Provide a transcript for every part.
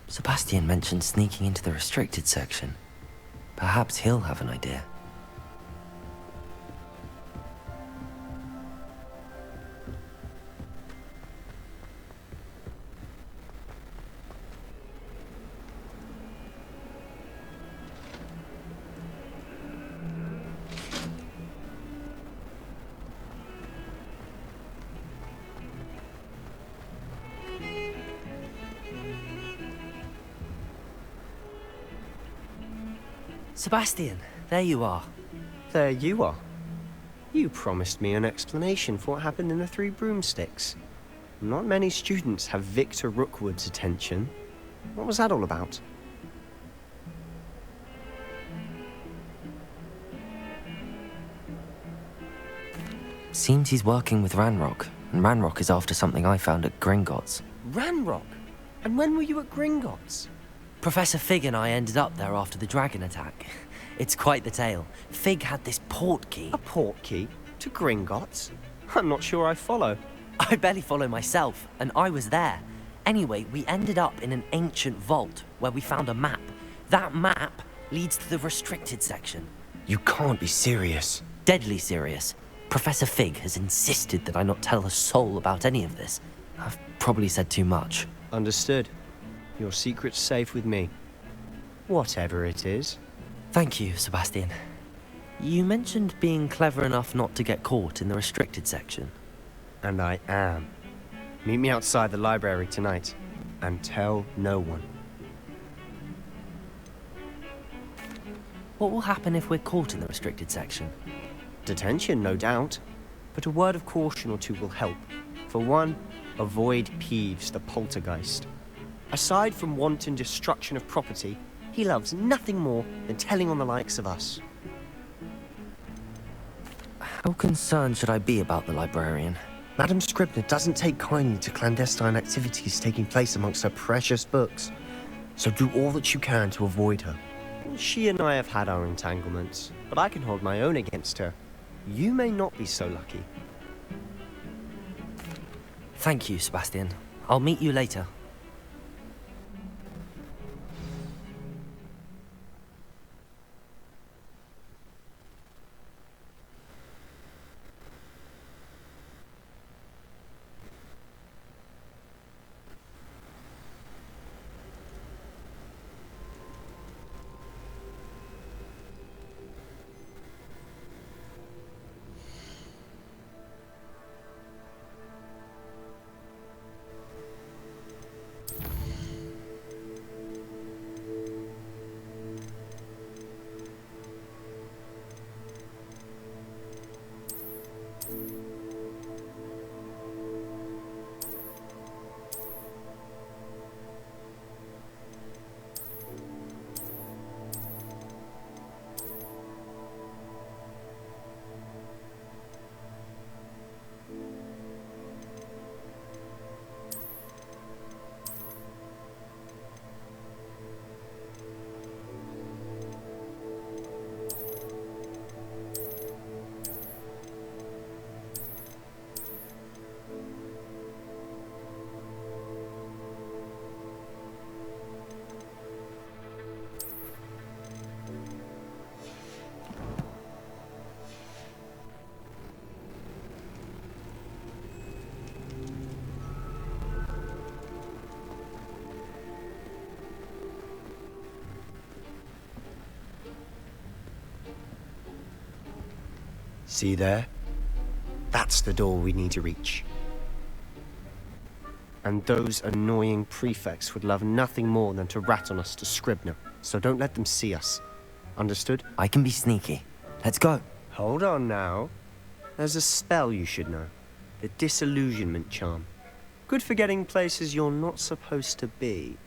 Sebastian mentioned sneaking into the restricted section. Perhaps he'll have an idea. Sebastian, there you are. There you are. You promised me an explanation for what happened in the Three Broomsticks. Not many students have Victor Rookwood's attention. What was that all about? Seems he's working with Ranrock, and Ranrock is after something I found at Gringotts. Ranrock? And when were you at Gringotts? Professor Fig and I ended up there after the dragon attack. It's quite the tale. Fig had this port key. A port key? To Gringotts? I'm not sure I follow. I barely follow myself, and I was there. Anyway, we ended up in an ancient vault where we found a map. That map leads to the restricted section. You can't be serious. Deadly serious. Professor Fig has insisted that I not tell a soul about any of this. I've probably said too much. Understood. Your secret's safe with me. Whatever it is. Thank you, Sebastian. You mentioned being clever enough not to get caught in the restricted section. And I am. Meet me outside the library tonight, and tell no one. What will happen if we're caught in the restricted section? Detention, no doubt. But a word of caution or two will help. For one, avoid Peeves, the poltergeist. Aside from wanton destruction of property, he loves nothing more than telling on the likes of us. How concerned should I be about the librarian? Madam Scribner doesn't take kindly to clandestine activities taking place amongst her precious books. So do all that you can to avoid her. She and I have had our entanglements, but I can hold my own against her. You may not be so lucky. Thank you, Sebastian. I'll meet you later. See there? That's the door we need to reach. And those annoying prefects would love nothing more than to rat on us to Scribner, so don't let them see us. Understood? I can be sneaky. Let's go. Hold on now. There's a spell you should know. The Disillusionment Charm. Good for getting places you're not supposed to be.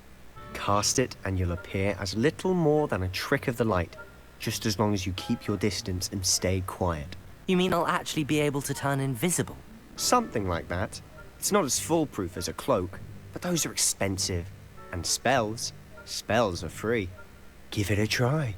Cast it and you'll appear as little more than a trick of the light, just as long as you keep your distance and stay quiet. You mean I'll actually be able to turn invisible? Something like that. It's not as foolproof as a cloak, but those are expensive. And spells are free. Give it a try.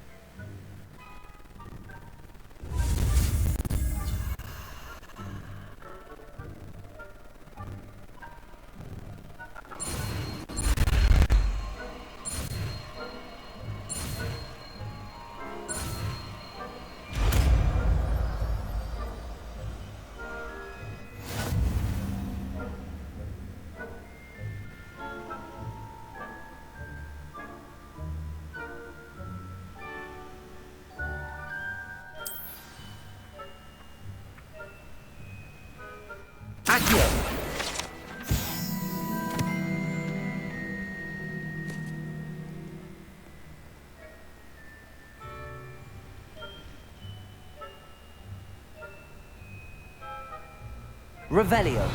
Revelio.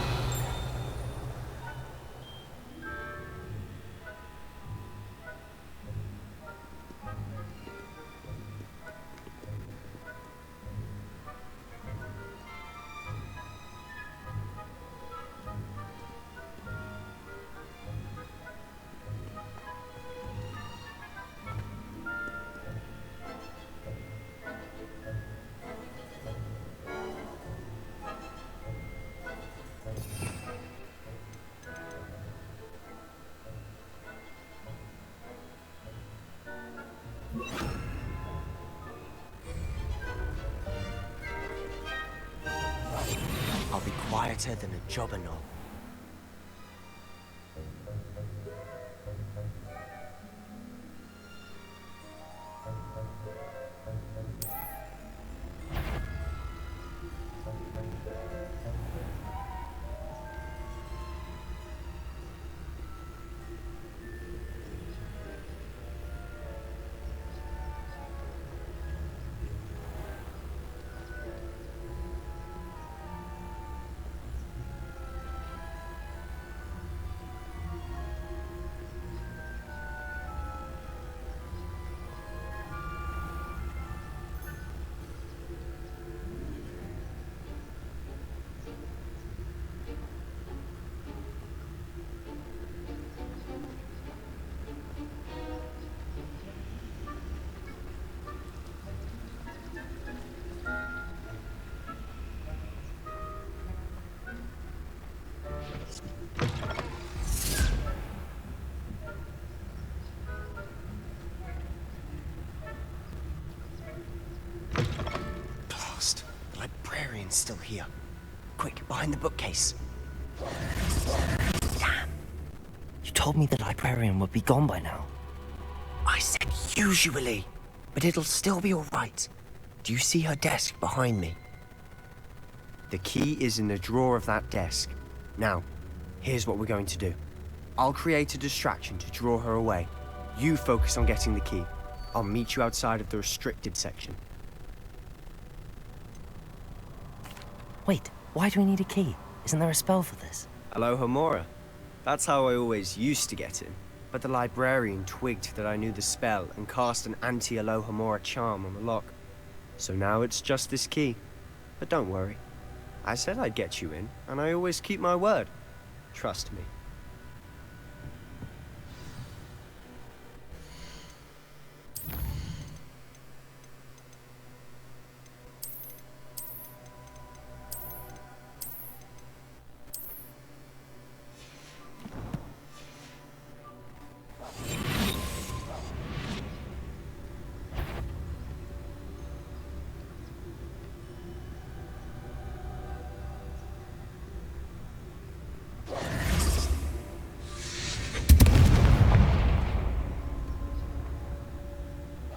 I'll be quieter than a jobberknoll. Blast! The librarian's still here. Quick, behind the bookcase. Damn. You told me the librarian would be gone by now. I said usually, but it'll still be alright. Do you see her desk behind me? The key is in the drawer of that desk. Now, here's what we're going to do. I'll create a distraction to draw her away. You focus on getting the key. I'll meet you outside of the restricted section. Wait, why do we need a key? Isn't there a spell for this? Alohomora. That's how I always used to get in. But the librarian twigged that I knew the spell and cast an anti-Alohomora charm on the lock. So now it's just this key. But don't worry. I said I'd get you in, and I always keep my word. Trust me.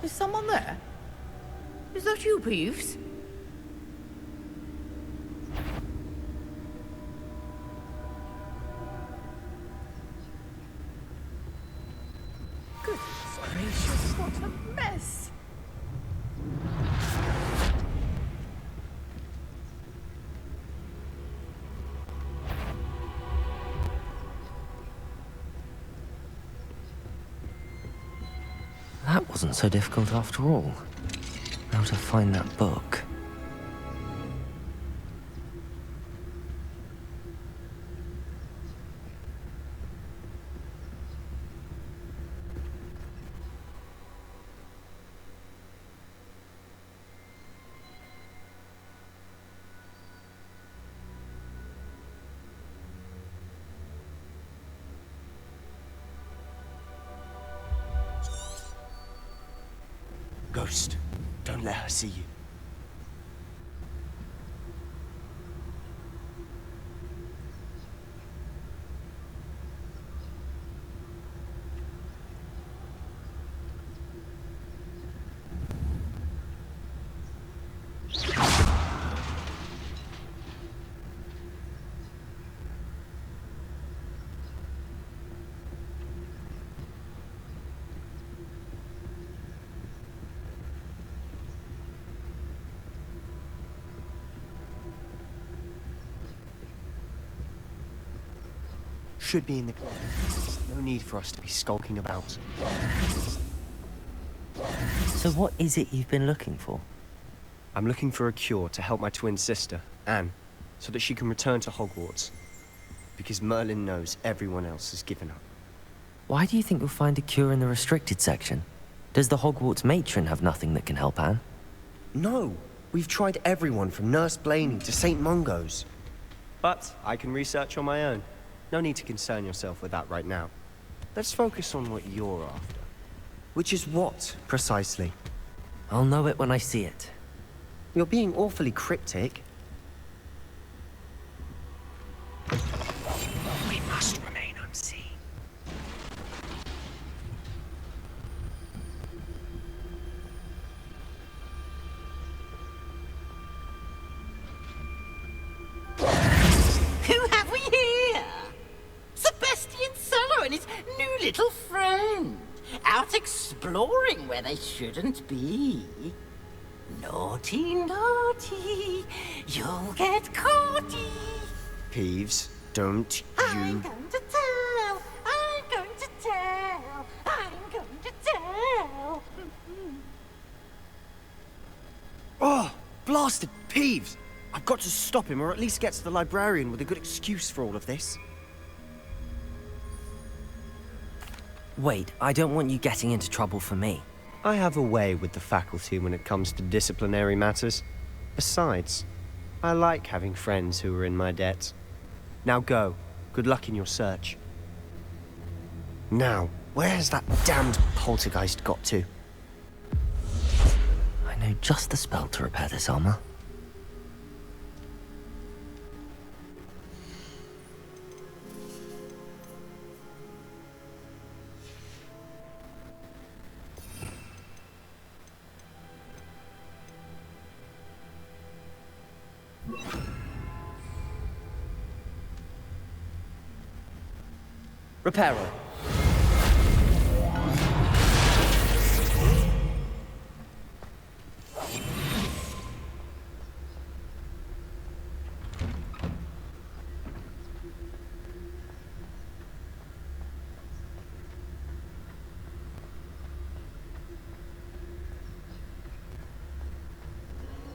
Is someone there? Is that you, Peeves? Goodness gracious, what a mess! That wasn't so difficult after all. How to find that book. Ghost, don't let her see you. should be in the club. No need for us to be skulking about. So what is it you've been looking for? I'm looking for a cure to help my twin sister, Anne, so that she can return to Hogwarts. Because Merlin knows everyone else has given up. Why do you think you'll find a cure in the restricted section? Does the Hogwarts matron have nothing that can help Anne? No! We've tried everyone from Nurse Blaney to St. Mungo's. But I can research on my own. No need to concern yourself with that right now. Let's focus on what you're after. Which is what, precisely? I'll know it when I see it. You're being awfully cryptic. We must remain unseen. Who have we here? Sebastian Sallow and his new little friend. Out exploring where they shouldn't be. Naughty, naughty, you'll get caughty. Peeves, don't I'm you... going to tell, I'm going to tell, I'm going to tell. Oh, blasted Peeves! I've got to stop him, or at least get to the librarian with a good excuse for all of this. Wait, I don't want you getting into trouble for me. I have a way with the faculty when it comes to disciplinary matters. Besides, I like having friends who are in my debt. Now go. Good luck in your search. Now, where has that damned poltergeist got to? I know just the spell to repair this armor. Reparo.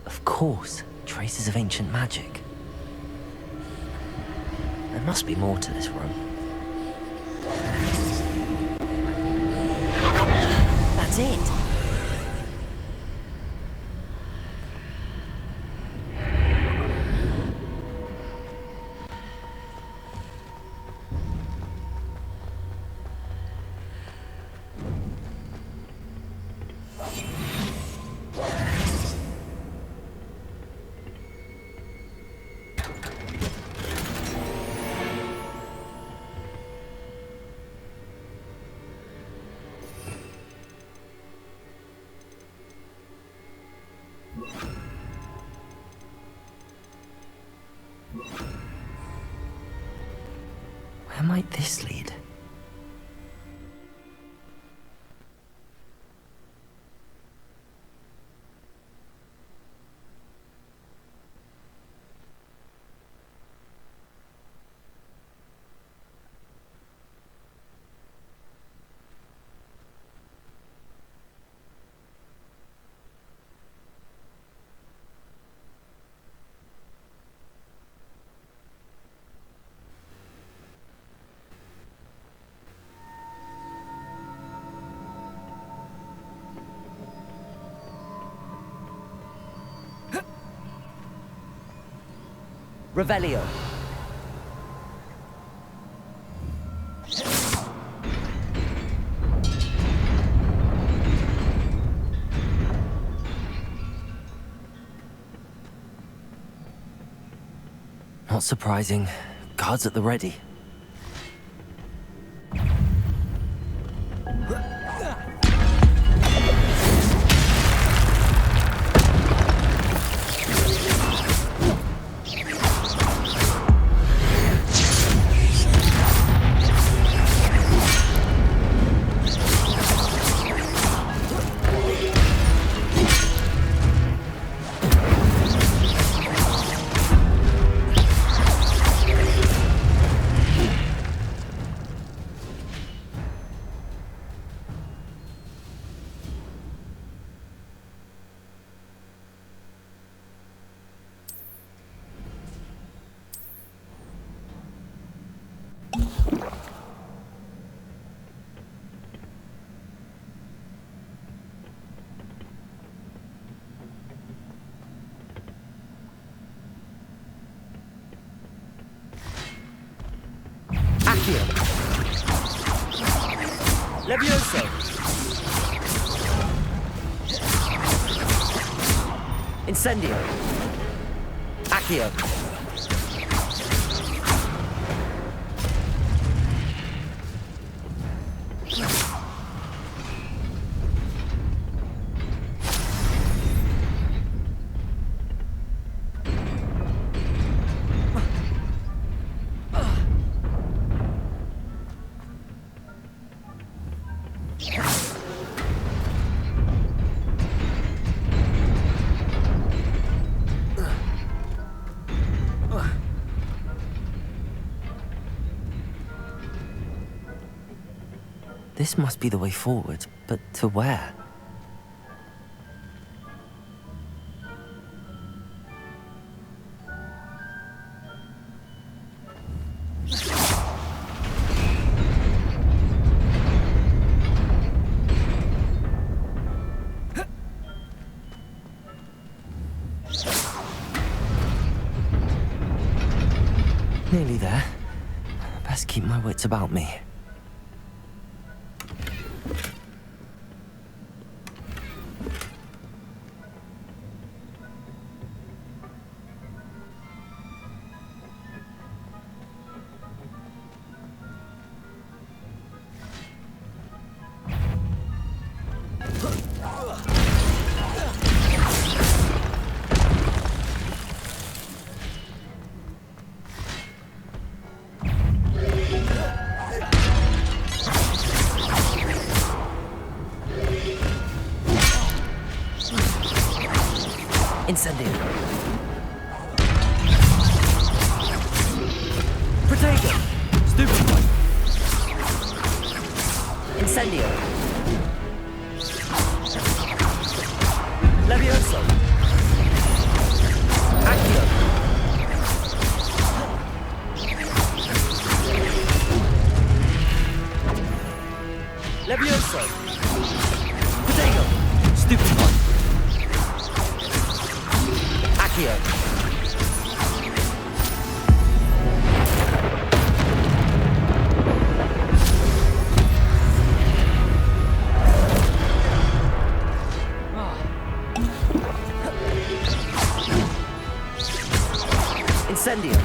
Of course, traces of ancient magic. There must be more to this room. That's it! Where might this lead? Revelio. Not surprising. Guards at the ready. Accio. Levioso. Incendio. Accio. This must be the way forward, but to where? Nearly there. Best keep my wits about me. Incendio. Protego. Stupid one. Incendio. Levioso. Accio. Levioso. Protego. Stupid one. Accio. Incendio.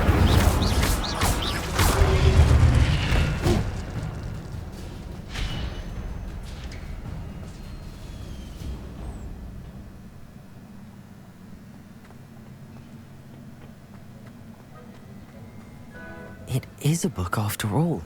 It is a book after all.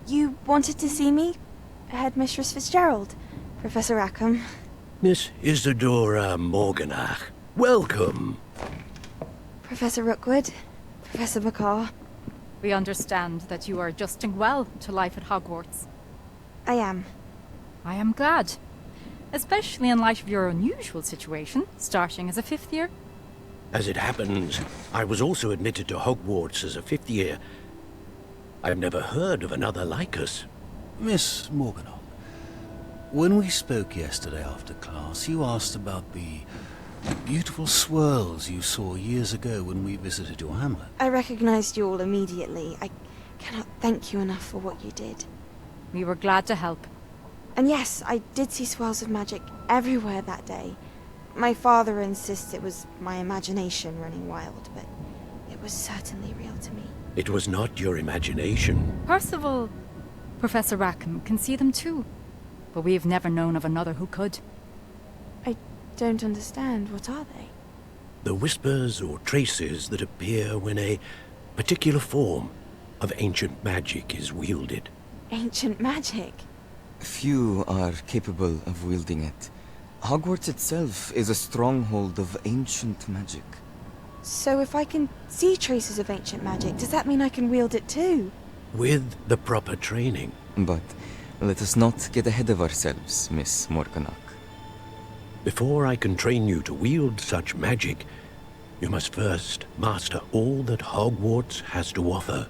You wanted to see me? Headmistress Fitzgerald, Professor Rackham. Miss Isadora Morganach, welcome. Professor Rookwood, Professor McCaw. We understand that you are adjusting well to life at Hogwarts. I am. I am glad. Especially in light of your unusual situation, starting as a 5th year. As it happens, I was also admitted to Hogwarts as a 5th year. I've never heard of another like us. Miss Morganach, when we spoke yesterday after class, you asked about the beautiful swirls you saw years ago when we visited your hamlet. I recognized you all immediately. I cannot thank you enough for what you did. We were glad to help. And yes, I did see swirls of magic everywhere that day. My father insists it was my imagination running wild, but it was certainly real to me. It was not your imagination. Percival, Professor Rackham can see them too. But we've never known of another who could. I don't understand. What are they? The whispers or traces that appear when a particular form of ancient magic is wielded. Ancient magic? Few are capable of wielding it. Hogwarts itself is a stronghold of ancient magic. So if I can see traces of ancient magic, does that mean I can wield it too? With the proper training. But let us not get ahead of ourselves, Miss Morganach. Before I can train you to wield such magic, you must first master all that Hogwarts has to offer.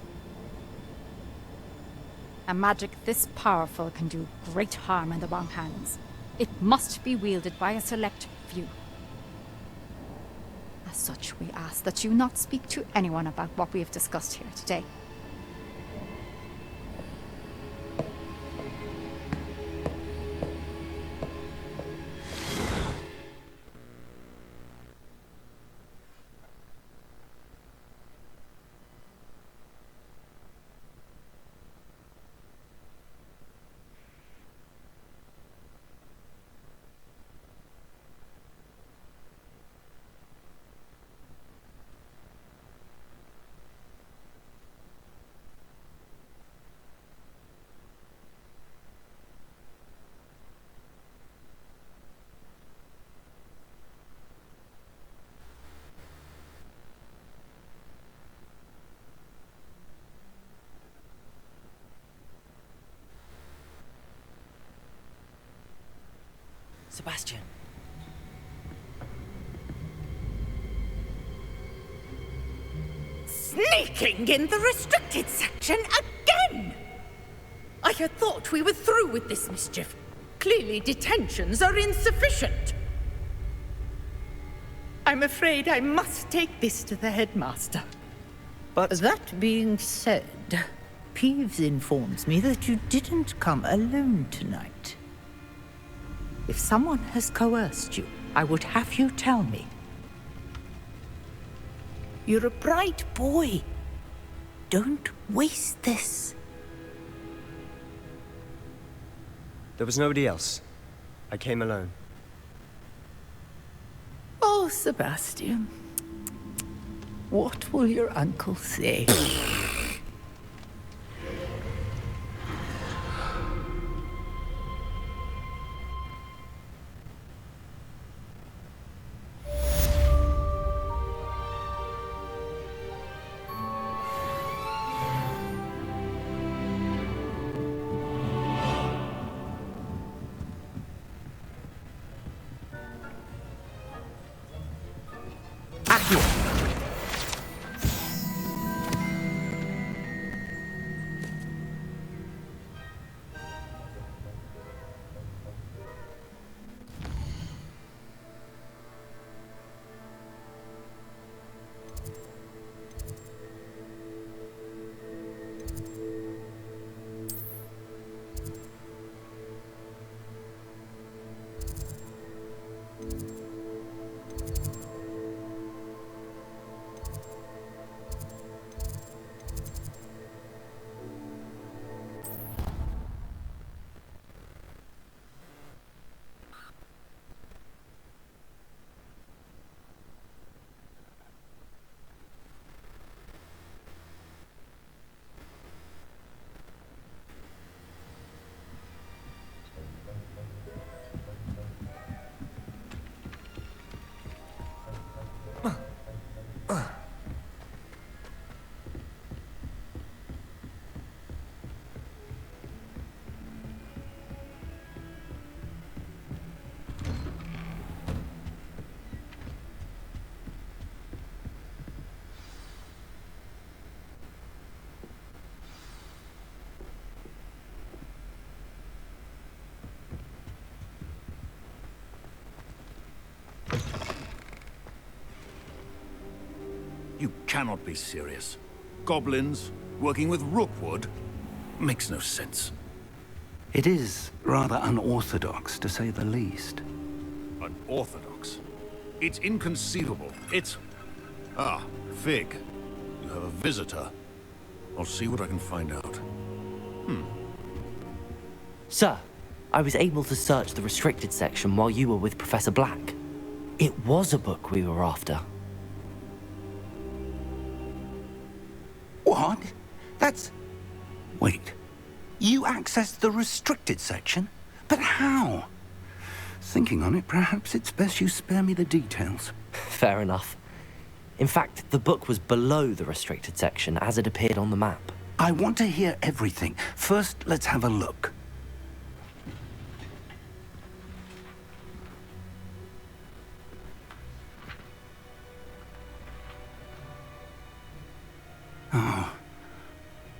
A magic this powerful can do great harm in the wrong hands. It must be wielded by a select few. As such, we ask that you not speak to anyone about what we have discussed here today. Sebastian. Sneaking in the restricted section again! I had thought we were through with this mischief. Clearly detentions are insufficient. I'm afraid I must take this to the headmaster. But That being said, Peeves informs me that you didn't come alone tonight. If someone has coerced you, I would have you tell me. You're a bright boy. Don't waste this. there was nobody else. I came alone. Oh, Sebastian. What will your uncle say? You cannot be serious. Goblins, working with Rookwood? Makes no sense. It is rather unorthodox, to say the least. Unorthodox? It's inconceivable. It's... Ah, Fig. You have a visitor. I'll see what I can find out. Sir, I was able to search the restricted section while you were with Professor Black. It was a book we were after. What? That's... Wait. You accessed the restricted section? But how? Thinking on it, perhaps it's best you spare me the details. Fair enough. In fact, the book was below the restricted section as it appeared on the map. I want to hear everything. First, let's have a look.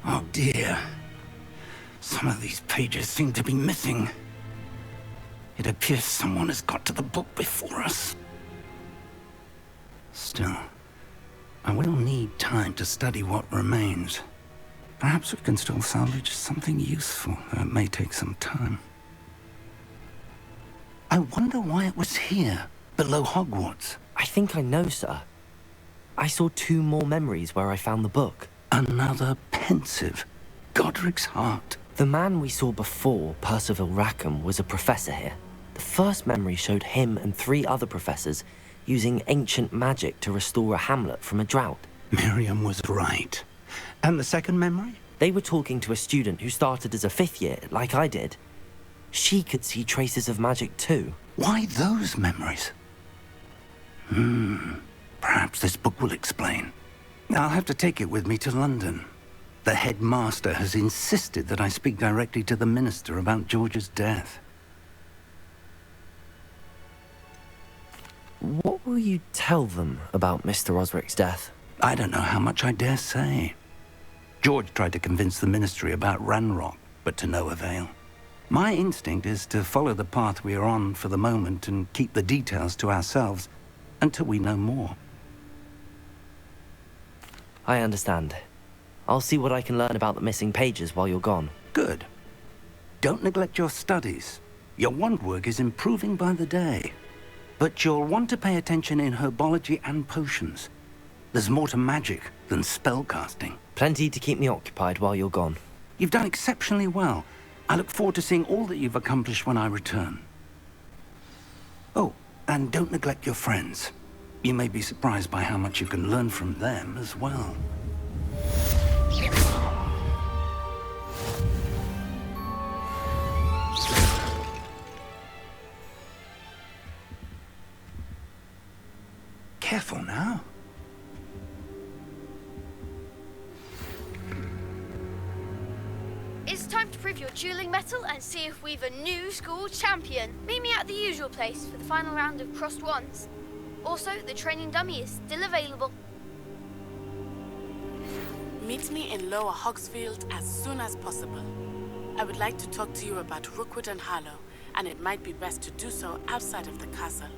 Oh dear. Some of these pages seem to be missing. It appears someone has got to the book before us. Still, I will need time to study what remains. Perhaps we can still salvage something useful, though it may take some time. I wonder why it was here, below Hogwarts. I think I know, sir. I saw 2 more memories where I found the book. Another pensive. Godric's heart. The man we saw before, Percival Rackham, was a professor here. The first memory showed him and 3 other professors using ancient magic to restore a hamlet from a drought. Miriam was right. And the second memory? They were talking to a student who started as a 5th year, like I did. She could see traces of magic too. Why those memories? Perhaps this book will explain. I'll have to take it with me to London. The headmaster has insisted that I speak directly to the minister about George's death. What will you tell them about Mr. Osric's death? I don't know how much I dare say. George tried to convince the ministry about Ranrock, but to no avail. My instinct is to follow the path we are on for the moment and keep the details to ourselves until we know more. I understand. I'll see what I can learn about the missing pages while you're gone. Good. Don't neglect your studies. Your wand work is improving by the day. But you'll want to pay attention in herbology and potions. There's more to magic than spellcasting. Plenty to keep me occupied while you're gone. You've done exceptionally well. I look forward to seeing all that you've accomplished when I return. Oh, and don't neglect your friends. You may be surprised by how much you can learn from them as well. Careful now. It's time to prove your dueling mettle and see if we've a new school champion. Meet me at the usual place for the final round of crossed wands. Also, the training dummy is still available. Meet me in Lower Hogsfield as soon as possible. I would like to talk to you about Rookwood and Harlow, and it might be best to do so outside of the castle.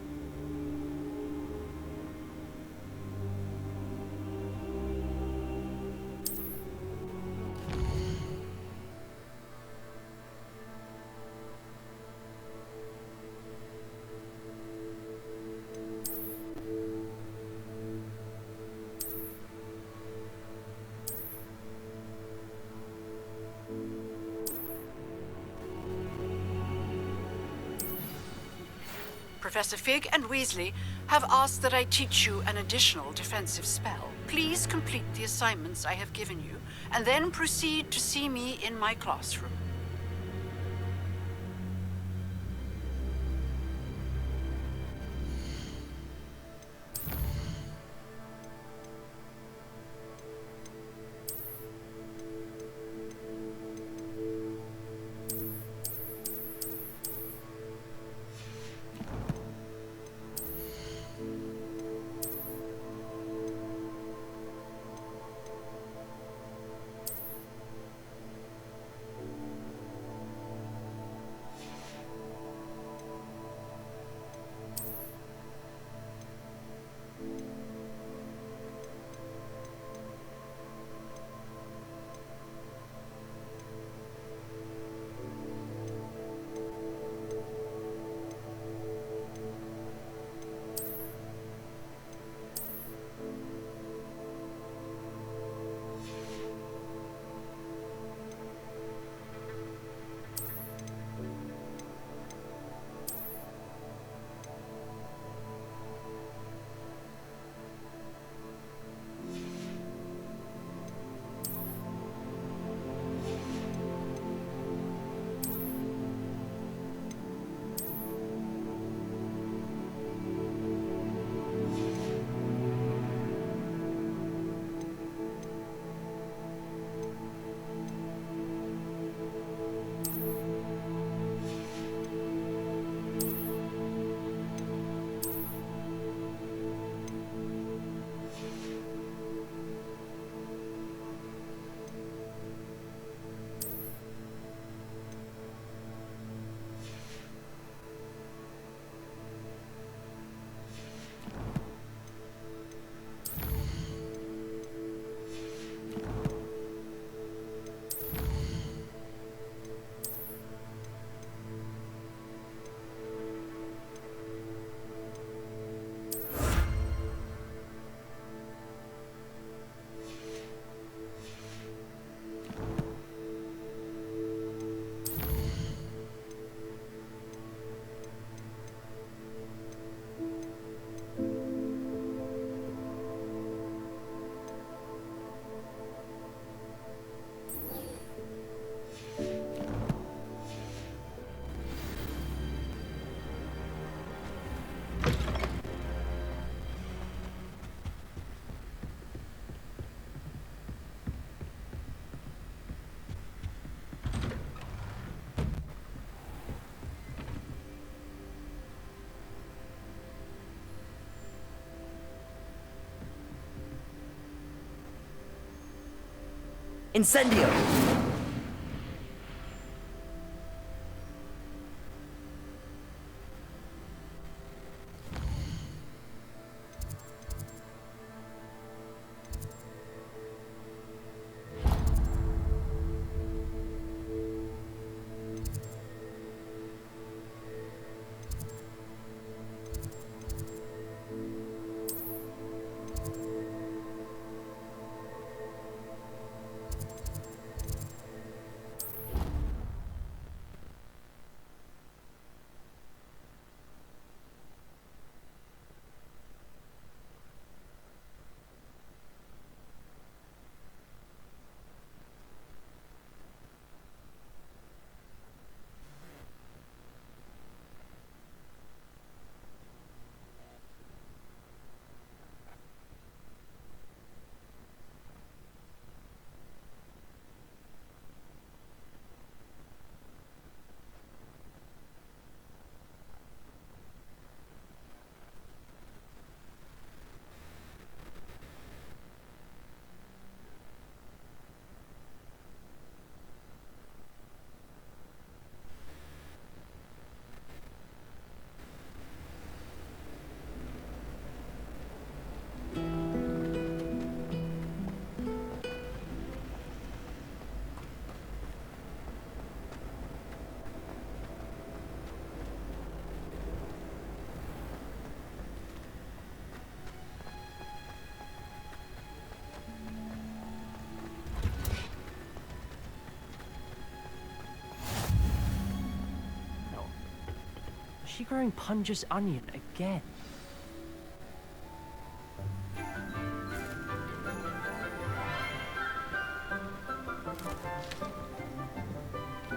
Professor Fig and Weasley have asked that I teach you an additional defensive spell. Please complete the assignments I have given you, and then proceed to see me in my classroom. Incendio! Is she growing Punja's onion again?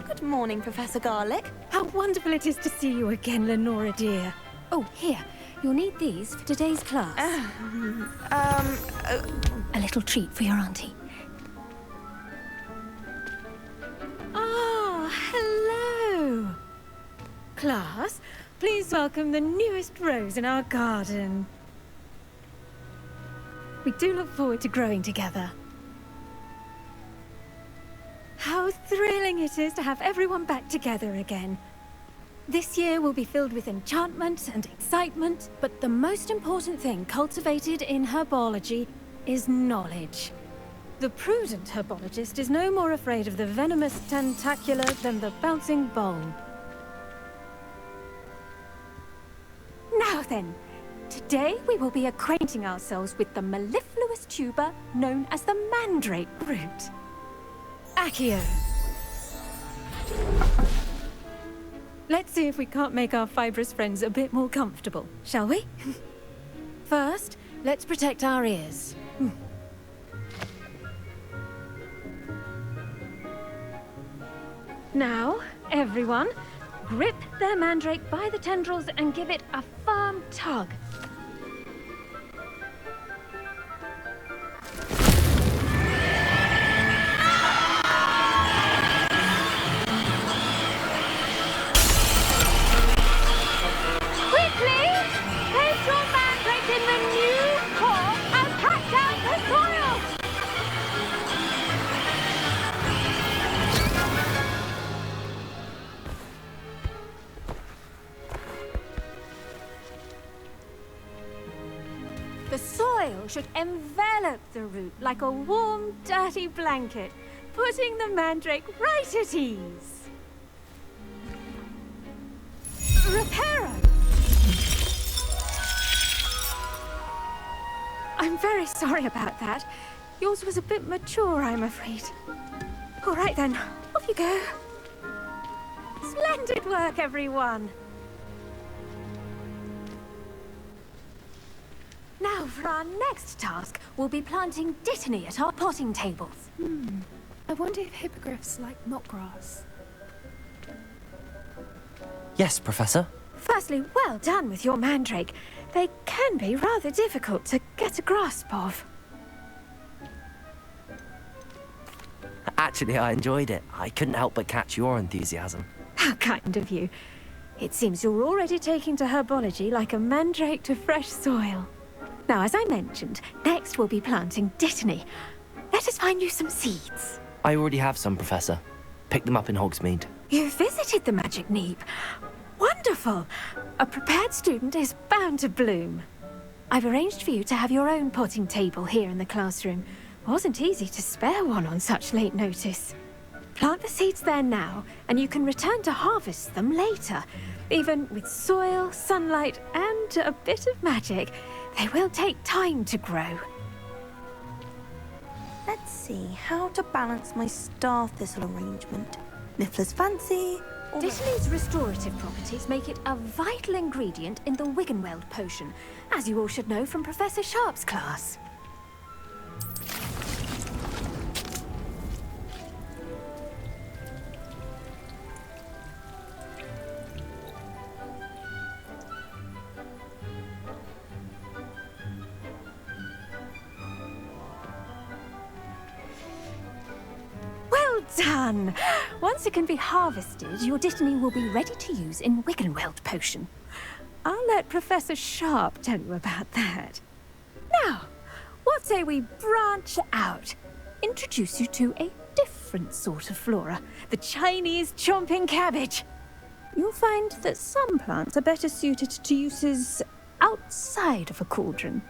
Good morning, Professor Garlick. How wonderful it is to see you again, Lenora dear. Oh, here. You'll need these for today's class. A little treat for your auntie. Ah, hello. Class, please welcome the newest rose in our garden. We do look forward to growing together. How thrilling it is to have everyone back together again. This year will be filled with enchantment and excitement, but the most important thing cultivated in herbology is knowledge. The prudent herbologist is no more afraid of the venomous tentacula than the bouncing bulb. Now then, today we will be acquainting ourselves with the mellifluous tuber known as the mandrake root. Accio. Let's see if we can't make our fibrous friends a bit more comfortable, shall we? First, let's protect our ears. Now, everyone, grip their mandrake by the tendrils and give it a firm tug. The soil should envelop the root like a warm, dirty blanket, putting the mandrake right at ease. Reparo! I'm very sorry about that. Yours was a bit mature, I'm afraid. All right then, off you go. Splendid work, everyone. Now, for our next task, we'll be planting dittany at our potting tables. I wonder if hippogriffs like knotgrass. Yes, Professor. Firstly, well done with your mandrake. They can be rather difficult to get a grasp of. Actually, I enjoyed it. I couldn't help but catch your enthusiasm. How kind of you. It seems you're already taking to herbology like a mandrake to fresh soil. Now, as I mentioned, next we'll be planting dittany. Let us find you some seeds. I already have some, Professor. Picked them up in Hogsmeade. You visited the Magic Neep. Wonderful! A prepared student is bound to bloom. I've arranged for you to have your own potting table here in the classroom. Wasn't easy to spare one on such late notice. Plant the seeds there now, and you can return to harvest them later. Even with soil, sunlight, and a bit of magic, they will take time to grow. Let's see how to balance my star thistle arrangement. Niffler's fancy. Dittany's restorative properties make it a vital ingredient in the Wiggenweld potion, as you all should know from Professor Sharp's class. Done! Once it can be harvested, your Dittany will be ready to use in Wiggenweld potion. I'll let Professor Sharp tell you about that. Now, what say we branch out? Introduce you to a different sort of flora, the Chinese chomping cabbage. You'll find that some plants are better suited to uses outside of a cauldron.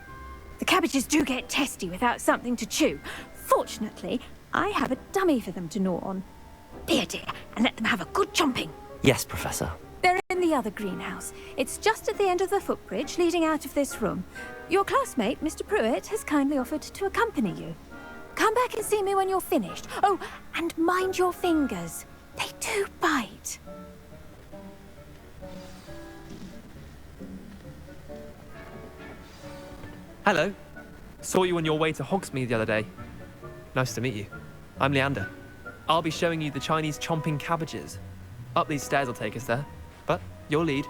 The cabbages do get testy without something to chew. Fortunately, I have a dummy for them to gnaw on. Be a dear, and let them have a good chomping. Yes, Professor. They're in the other greenhouse. It's just at the end of the footbridge leading out of this room. Your classmate, Mr. Pruitt, has kindly offered to accompany you. Come back and see me when you're finished. Oh, and mind your fingers. They do bite. Hello. Saw you on your way to Hogsmeade the other day. Nice to meet you. I'm Leander. I'll be showing you the Chinese chomping cabbages. Up these stairs will take us there, but your lead.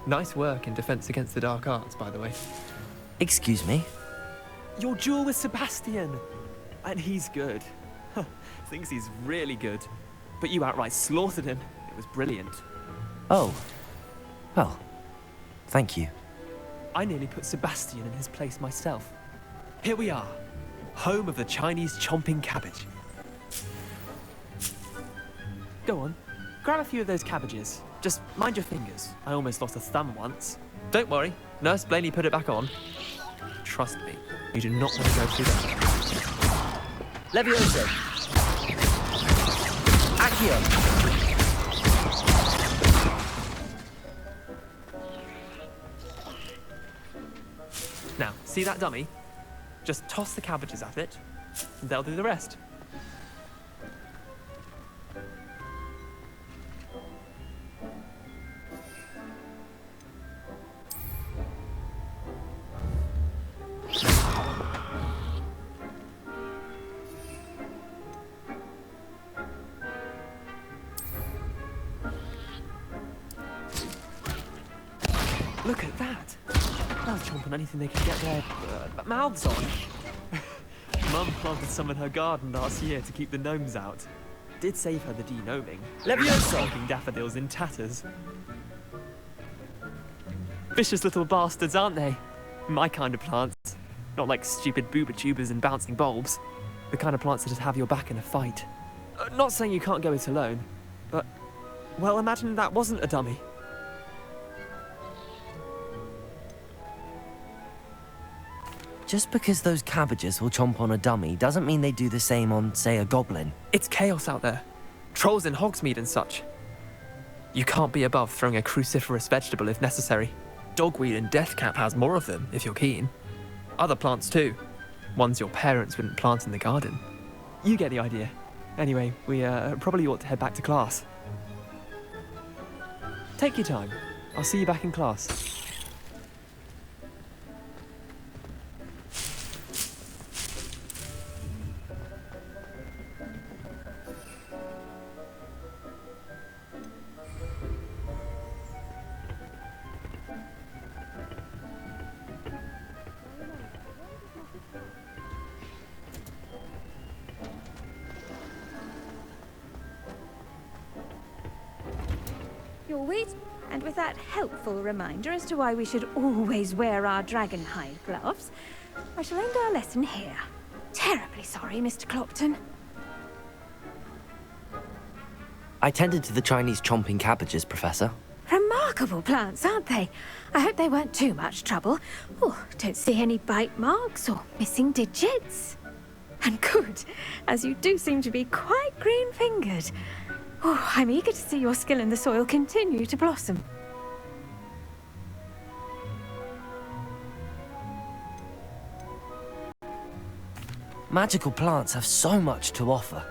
Nice work in Defense Against the Dark Arts, by the way. Excuse me? Your duel with Sebastian! And he's good. Thinks he's really good. But you outright slaughtered him. It was brilliant. Oh. Well, thank you. I nearly put Sebastian in his place myself. Here we are, home of the Chinese chomping cabbage. Go on, grab a few of those cabbages. Just mind your fingers. I almost lost a thumb once. Don't worry, Nurse Blaney put it back on. Trust me, you do not want to go through that. Levioso! Accio! Now, see that dummy? Just toss the cabbages at it, and they'll do the rest. Look at that! They'll chomp on anything they can get their mouths on. Mum planted some in her garden last year to keep the gnomes out. Did save her the de-gnoming. Levioso! Chomping daffodils in tatters. Vicious little bastards, aren't they? My kind of plants. Not like stupid booba tubers and bouncing bulbs. The kind of plants that just have your back in a fight. Not saying you can't go it alone, but... well, imagine that wasn't a dummy. Just because those cabbages will chomp on a dummy doesn't mean they do the same on, say, a goblin. It's chaos out there. Trolls in Hogsmeade and such. You can't be above throwing a cruciferous vegetable if necessary. Dogweed and deathcap has more of them, if you're keen. Other plants too. Ones your parents wouldn't plant in the garden. You get the idea. Anyway, we probably ought to head back to class. Take your time. I'll see you back in class. Your wheat, and with that helpful reminder as to why we should always wear our dragon hide gloves, I shall end our lesson here. Terribly sorry, Mr. Clopton. I tended to the Chinese chomping cabbages, Professor. Remarkable plants, aren't they? I hope they weren't too much trouble. Oh, don't see any bite marks or missing digits. And good, as you do seem to be quite green-fingered. Oh, I'm eager to see your skill in the soil continue to blossom. Magical plants have so much to offer.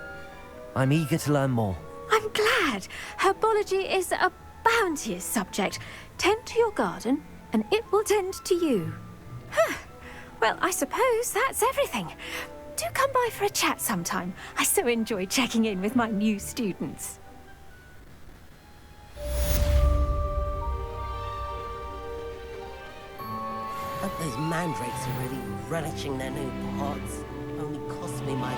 I'm eager to learn more. I'm glad. Herbology is a bounteous subject. Tend to your garden, and it will tend to you. Huh. Well, I suppose that's everything. Do come by for a chat sometime. I so enjoy checking in with my new students. But those mandrakes are really relishing their new pots. Only cost me my...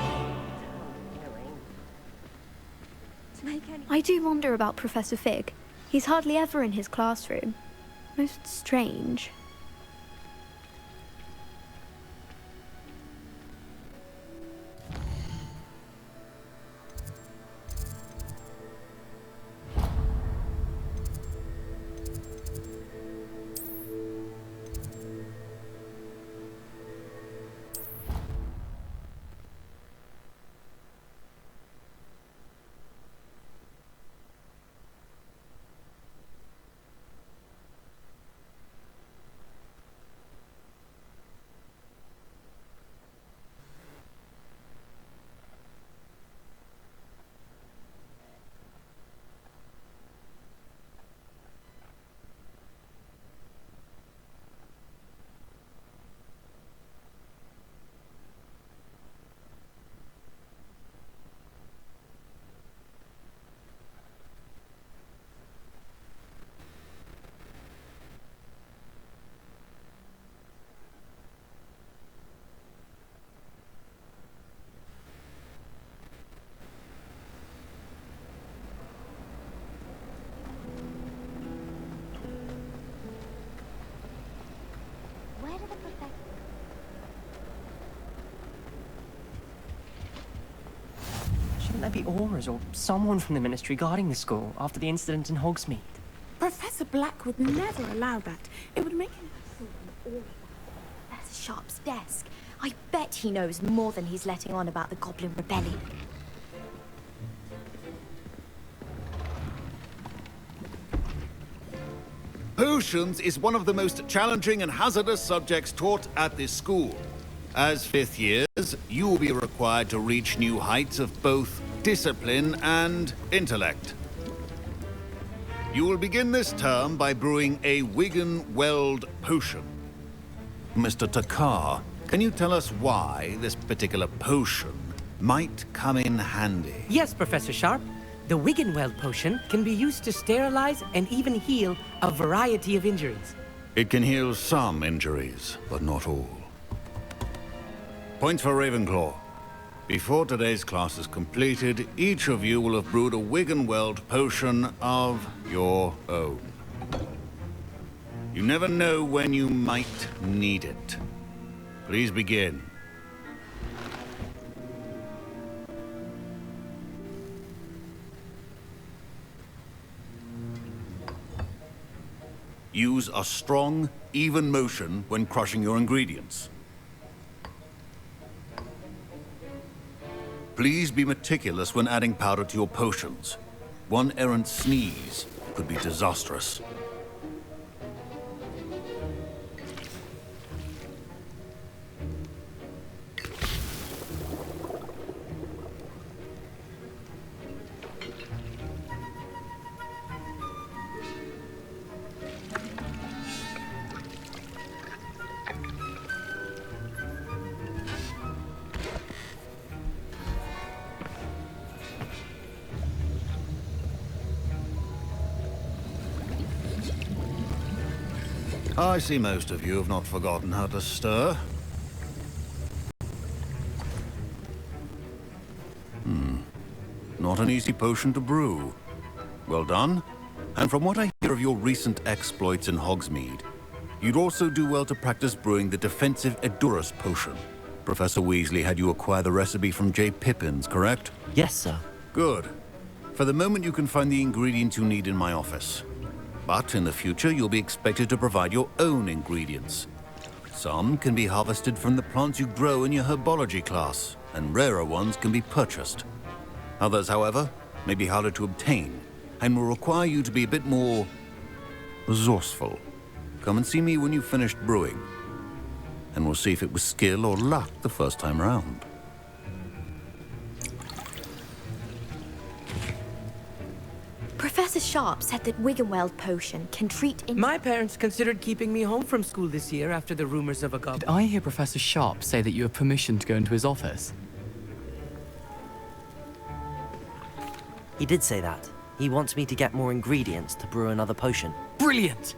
I do wonder about Professor Fig. He's hardly ever in his classroom. Most strange. Shouldn't there be auras or someone from the Ministry guarding the school after the incident in Hogsmeade? Professor Black would never allow that. It would make him... Professor Sharp's desk. I bet he knows more than he's letting on about the Goblin Rebellion. Potions is one of the most challenging and hazardous subjects taught at this school. As fifth years, you will be required to reach new heights of both discipline and intellect. You will begin this term by brewing a Wigan-Weld potion. Mr. Takar, can you tell us why this particular potion might come in handy? Yes, Professor Sharp. The Wigan-Weld potion can be used to sterilize and even heal a variety of injuries. It can heal some injuries, but not all. Points for Ravenclaw. Before today's class is completed, each of you will have brewed a Wigan-Weld potion of your own. You never know when you might need it. Please begin. Use a strong, even motion when crushing your ingredients. Please be meticulous when adding powder to your potions. One errant sneeze could be disastrous. I see most of you have not forgotten how to stir. Not an easy potion to brew. Well done. And from what I hear of your recent exploits in Hogsmeade, you'd also do well to practice brewing the defensive Edurus potion. Professor Weasley had you acquire the recipe from J. Pippin's, correct? Yes, sir. Good. For the moment, you can find the ingredients you need in my office. But in the future, you'll be expected to provide your own ingredients. Some can be harvested from the plants you grow in your herbology class, and rarer ones can be purchased. Others, however, may be harder to obtain, and will require you to be a bit more resourceful. Come and see me when you've finished brewing, and we'll see if it was skill or luck the first time round. Professor Sharp said that Wiggenweld potion can treat My parents considered keeping me home from school this year after the rumors of a goblin. Did I hear Professor Sharp say that you have permission to go into his office? He did say that. He wants me to get more ingredients to brew another potion. Brilliant!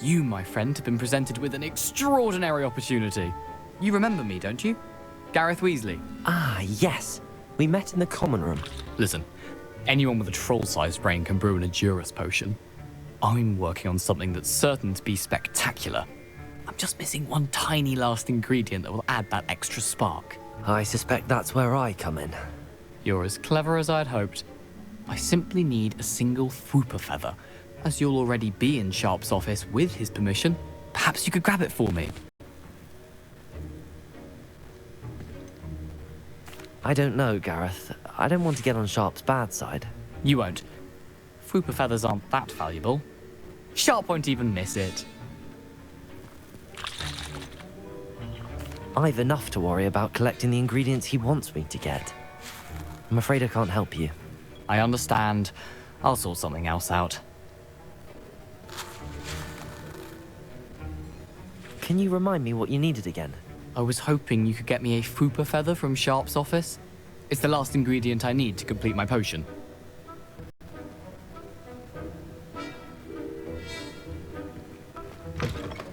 You, my friend, have been presented with an extraordinary opportunity. You remember me, don't you? Gareth Weasley. Ah, yes. We met in the common room. Listen, anyone with a troll-sized brain can brew an Edurus potion. I'm working on something that's certain to be spectacular. I'm just missing one tiny last ingredient that will add that extra spark. I suspect that's where I come in. You're as clever as I'd hoped. I simply need a single Fwooper feather. As you'll already be in Sharp's office with his permission, perhaps you could grab it for me. I don't know, Gareth. I don't want to get on Sharp's bad side. You won't. Fwooper feathers aren't that valuable. Sharp won't even miss it. I've enough to worry about collecting the ingredients he wants me to get. I'm afraid I can't help you. I understand. I'll sort something else out. Can you remind me what you needed again? I was hoping you could get me a Fwooper feather from Sharp's office. It's the last ingredient I need to complete my potion.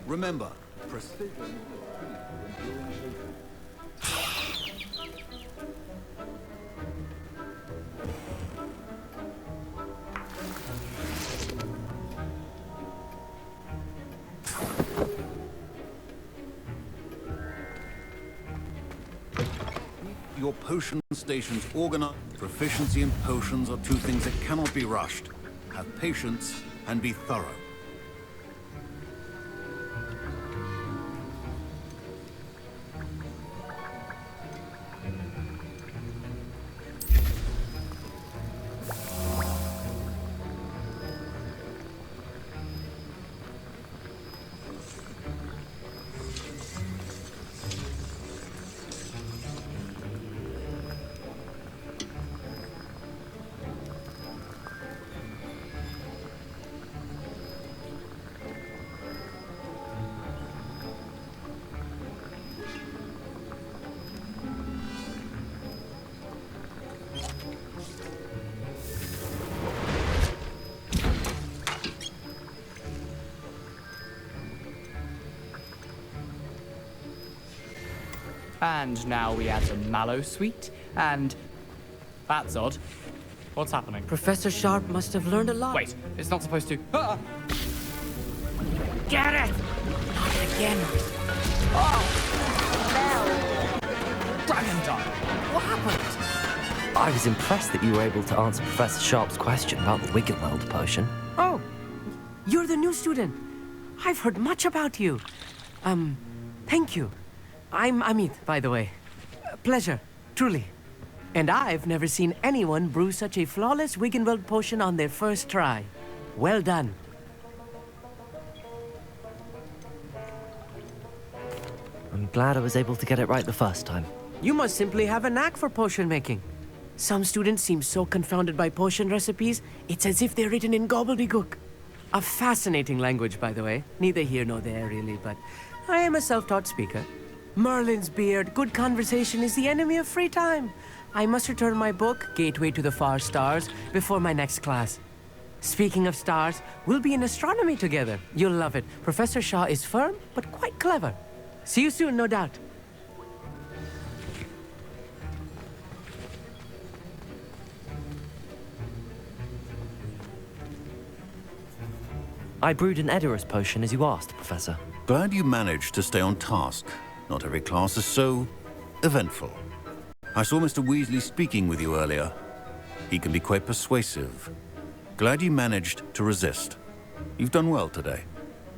Remember, precision. Your potion station's organized. Proficiency in potions are two things that cannot be rushed. Have patience and be thorough. And now we add the mallow sweet, and... That's odd. What's happening? Professor Sharp must have learned a lot. Wait, it's not supposed to... Ah! Get it! Not again. Dragon Dart! What happened? I was impressed that you were able to answer Professor Sharp's question about the Wiggenweld potion. Oh, you're the new student. I've heard much about you. Thank you. I'm Amit, by the way. Pleasure, truly. And I've never seen anyone brew such a flawless Wiggenweld potion on their first try. Well done. I'm glad I was able to get it right the first time. You must simply have a knack for potion making. Some students seem so confounded by potion recipes, it's as if they're written in gobbledygook. A fascinating language, by the way. Neither here nor there, really, but I am a self-taught speaker. Merlin's beard, good conversation is the enemy of free time. I must return my book, Gateway to the Far Stars, before my next class. Speaking of stars, we'll be in astronomy together. You'll love it. Professor Shaw is firm, but quite clever. See you soon, no doubt. I brewed an Edurus potion as you asked, Professor. Glad you managed to stay on task. Not every class is so eventful. I saw Mr. Weasley speaking with you earlier. He can be quite persuasive. Glad you managed to resist. You've done well today.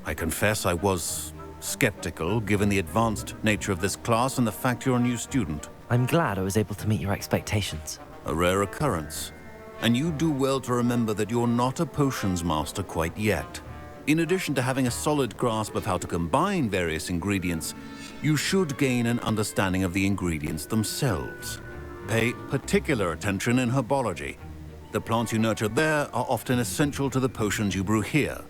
I confess I was skeptical, given the advanced nature of this class and the fact you're a new student. I'm glad I was able to meet your expectations. A rare occurrence. And you do well to remember that you're not a potions master quite yet. In addition to having a solid grasp of how to combine various ingredients, you should gain an understanding of the ingredients themselves. Pay particular attention in herbology. The plants you nurture there are often essential to the potions you brew here.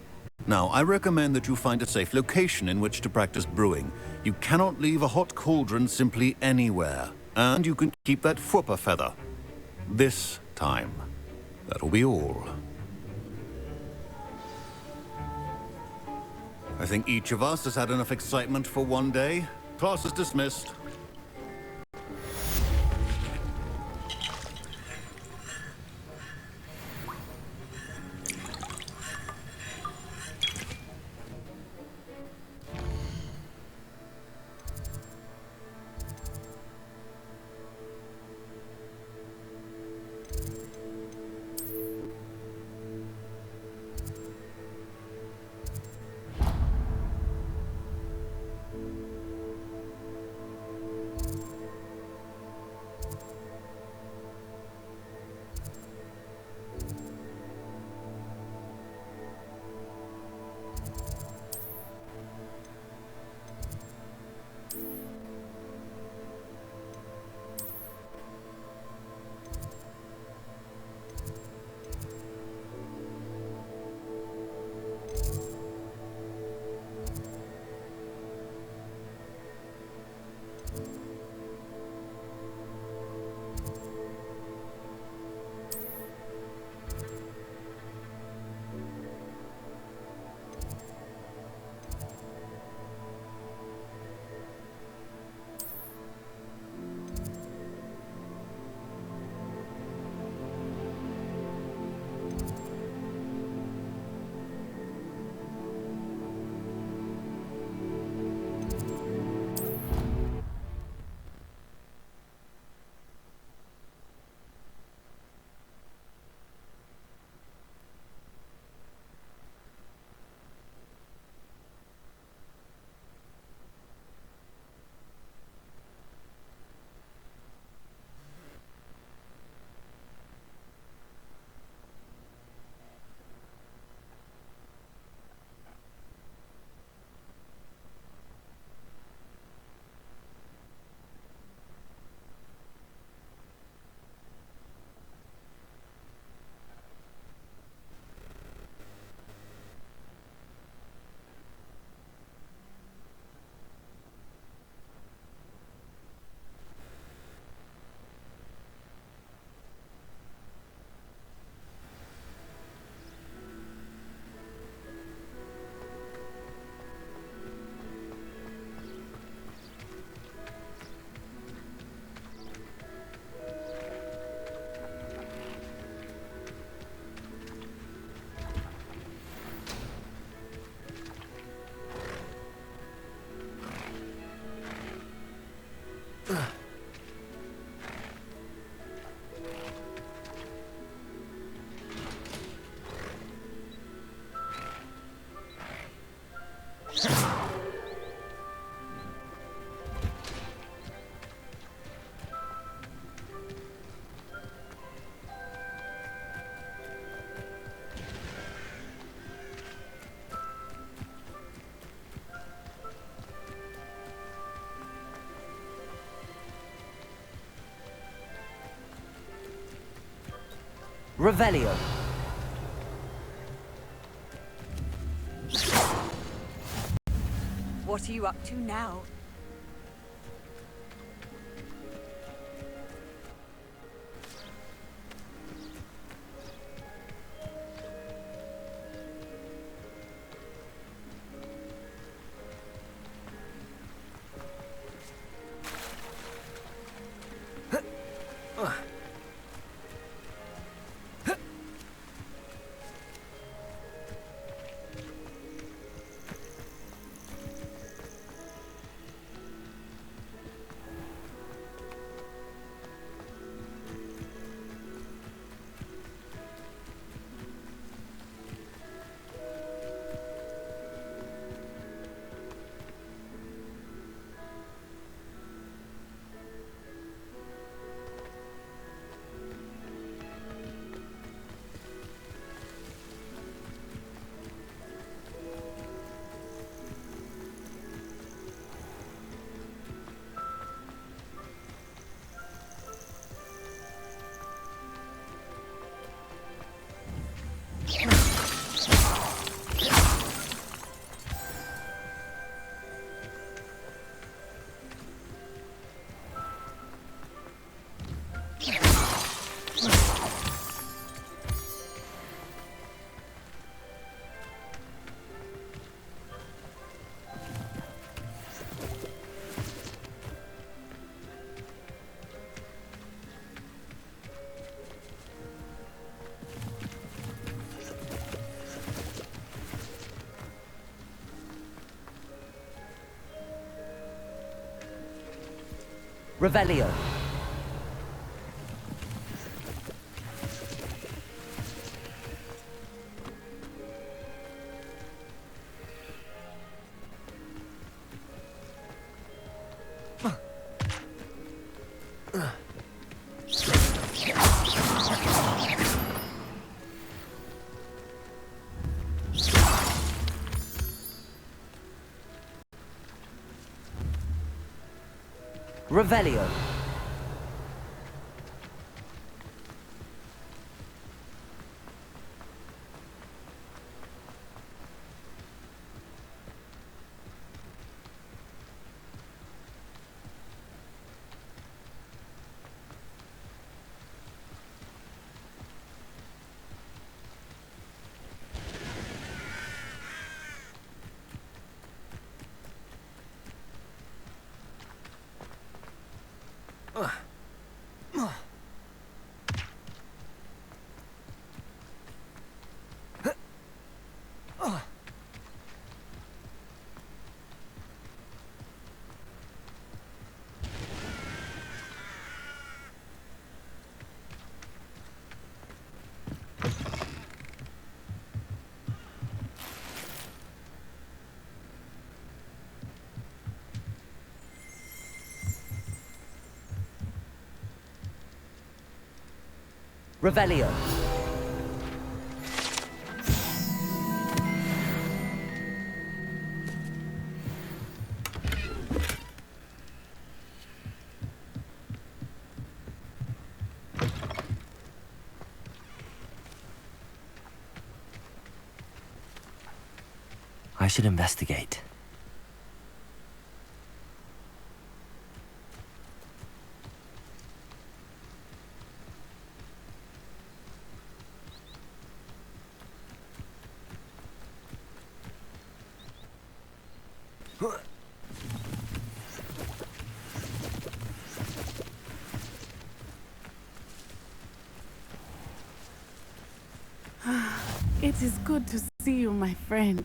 Now, I recommend that you find a safe location in which to practice brewing. You cannot leave a hot cauldron simply anywhere. And you can keep that Fwooper feather. This time. That'll be all. I think each of us has had enough excitement for one day. Class is dismissed. Revelio. What are you up to now? Revelio. Revelio. Revelio. I should investigate. It is good to see you, my friend.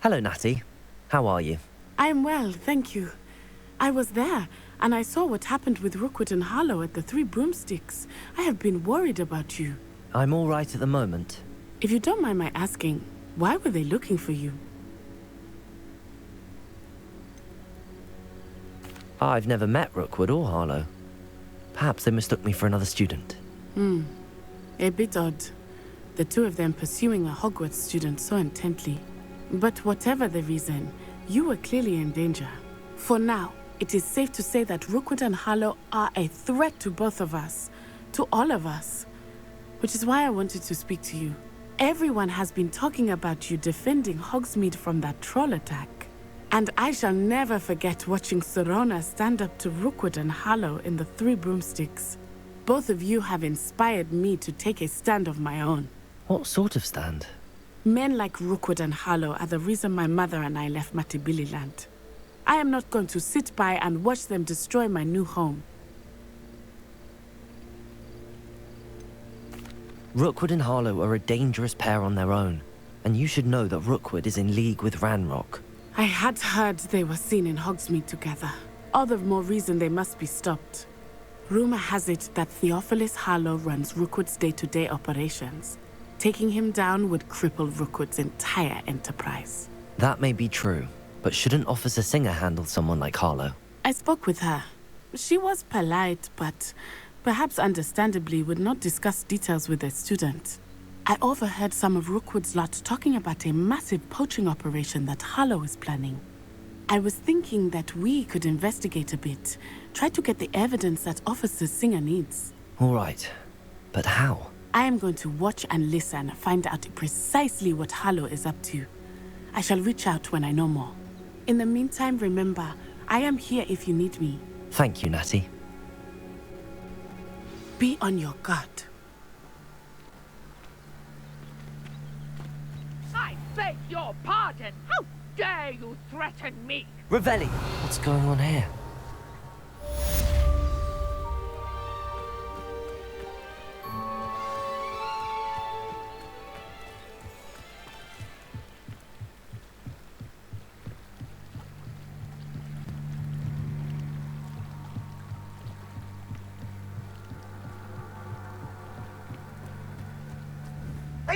Hello, Natty. How are you? I'm well, thank you. I was there, and I saw what happened with Rookwood and Harlow at the Three Broomsticks. I have been worried about you. I'm all right at the moment. If you don't mind my asking, why were they looking for you? I've never met Rookwood or Harlow. Perhaps they mistook me for another student. A bit odd. The two of them pursuing a Hogwarts student so intently. But whatever the reason, you were clearly in danger. For now, it is safe to say that Rookwood and Harlow are a threat to both of us. To all of us. Which is why I wanted to speak to you. Everyone has been talking about you defending Hogsmeade from that troll attack. And I shall never forget watching Serona stand up to Rookwood and Harlow in the Three Broomsticks. Both of you have inspired me to take a stand of my own. What sort of stand? Men like Rookwood and Harlow are the reason my mother and I left Matibili Land. I am not going to sit by and watch them destroy my new home. Rookwood and Harlow are a dangerous pair on their own, and you should know that Rookwood is in league with Ranrock. I had heard they were seen in Hogsmeade together. All the more reason they must be stopped. Rumor has it that Theophilus Harlow runs Rookwood's day-to-day operations. Taking him down would cripple Rookwood's entire enterprise. That may be true, but shouldn't Officer Singer handle someone like Harlow? I spoke with her. She was polite, but perhaps understandably would not discuss details with a student. I overheard some of Rookwood's lot talking about a massive poaching operation that Harlow is planning. I was thinking that we could investigate a bit, try to get the evidence that Officer Singer needs. All right, but how? I am going to watch and listen, find out precisely what Harlow is up to. I shall reach out when I know more. In the meantime, remember, I am here if you need me. Thank you, Natty. Be on your guard. I beg your pardon. How dare you threaten me? Revelli! What's going on here?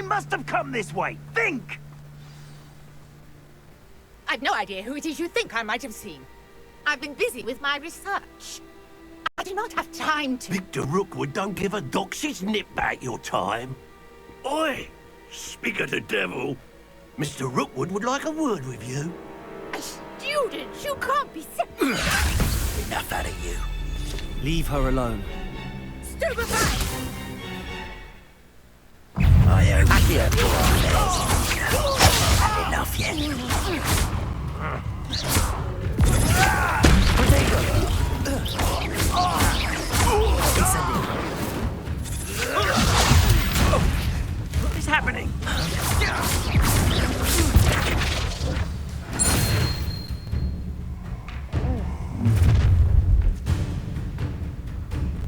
They must have come this way. Think! I've no idea who it is you think I might have seen. I've been busy with my research. I do not have time to... Victor Rookwood don't give a doxy's nip back your time. Oi! Speak of the devil. Mr. Rookwood would like a word with you. A student? You can't be... Enough out of you. Leave her alone. Stupefy! I owe Accio. Had enough yet. What is happening?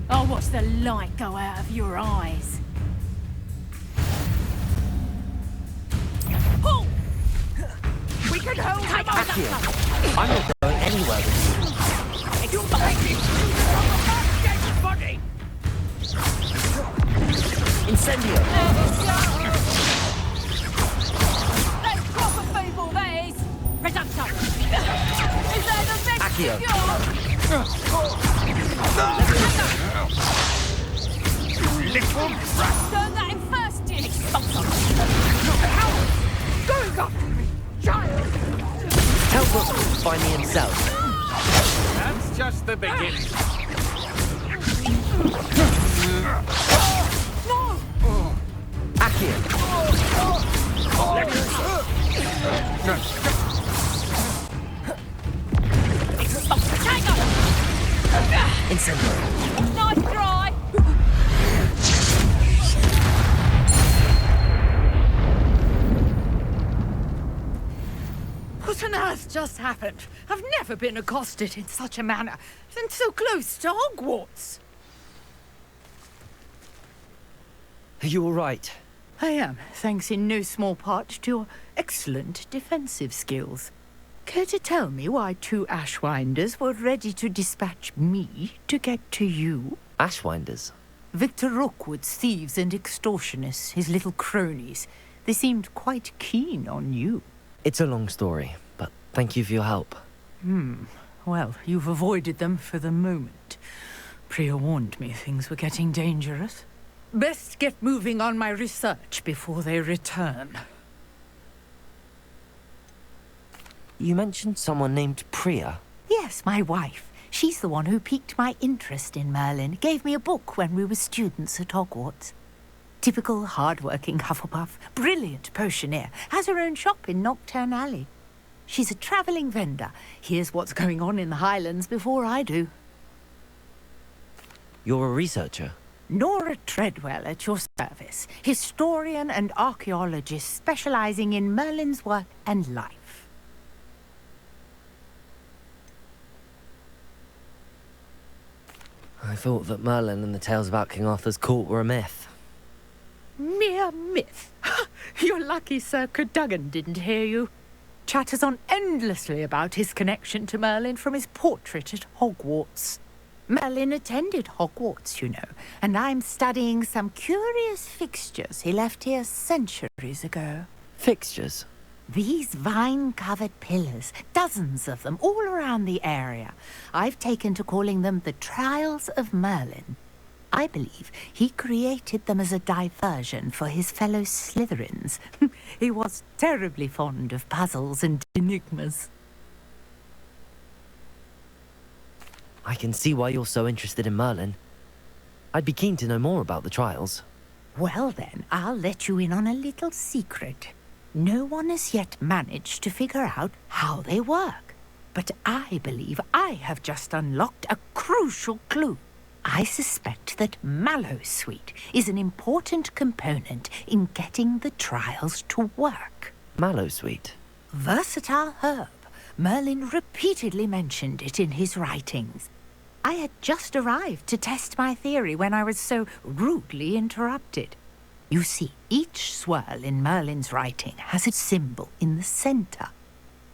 I'll watch the light go out of your eyes. Pull! We can hold him on. Accio, I'm not going anywhere with you. You make me dead body! Incendio! Let's cross a feeble, that is! Reducto! Is that the next Accio. Little brat! Turn that in first, dear! Howard! Going after me! Child! Tell Rookwood to find me himself. That's just the beginning. No! Accio! Incendio! Nice try! What on earth just happened? I've never been accosted in such a manner, and so close to Hogwarts. Are you all right? I am, thanks in no small part to your excellent defensive skills. Care to tell me why 2 Ashwinders were ready to dispatch me to get to you? Ashwinders? Victor Rookwood's thieves and extortionists, his little cronies. They seemed quite keen on you. It's a long story, but thank you for your help. Well, you've avoided them for the moment. Priya warned me things were getting dangerous. Best get moving on my research before they return. You mentioned someone named Priya. Yes, my wife. She's the one who piqued my interest in Merlin. Gave me a book when we were students at Hogwarts. Typical hard-working Hufflepuff, brilliant potioneer, has her own shop in Nocturne Alley. She's a travelling vendor. Hears what's going on in the Highlands before I do. You're a researcher? Nora Treadwell at your service, historian and archaeologist specialising in Merlin's work and life. I thought that Merlin and the tales about King Arthur's court were a myth. Mere myth. You're lucky Sir Cadogan didn't hear you. Chatters on endlessly about his connection to Merlin from his portrait at Hogwarts. Merlin attended Hogwarts, you know, and I'm studying some curious fixtures he left here centuries ago. Fixtures? These vine-covered pillars, dozens of them, all around the area. I've taken to calling them the Trials of Merlin. I believe he created them as a diversion for his fellow Slytherins. He was terribly fond of puzzles and enigmas. I can see why you're so interested in Merlin. I'd be keen to know more about the trials. Well then, I'll let you in on a little secret. No one has yet managed to figure out how they work. But I believe I have just unlocked a crucial clue. I suspect that Mallowsweet is an important component in getting the trials to work. Mallowsweet? Versatile herb. Merlin repeatedly mentioned it in his writings. I had just arrived to test my theory when I was so rudely interrupted. You see, each swirl in Merlin's writing has a symbol in the centre.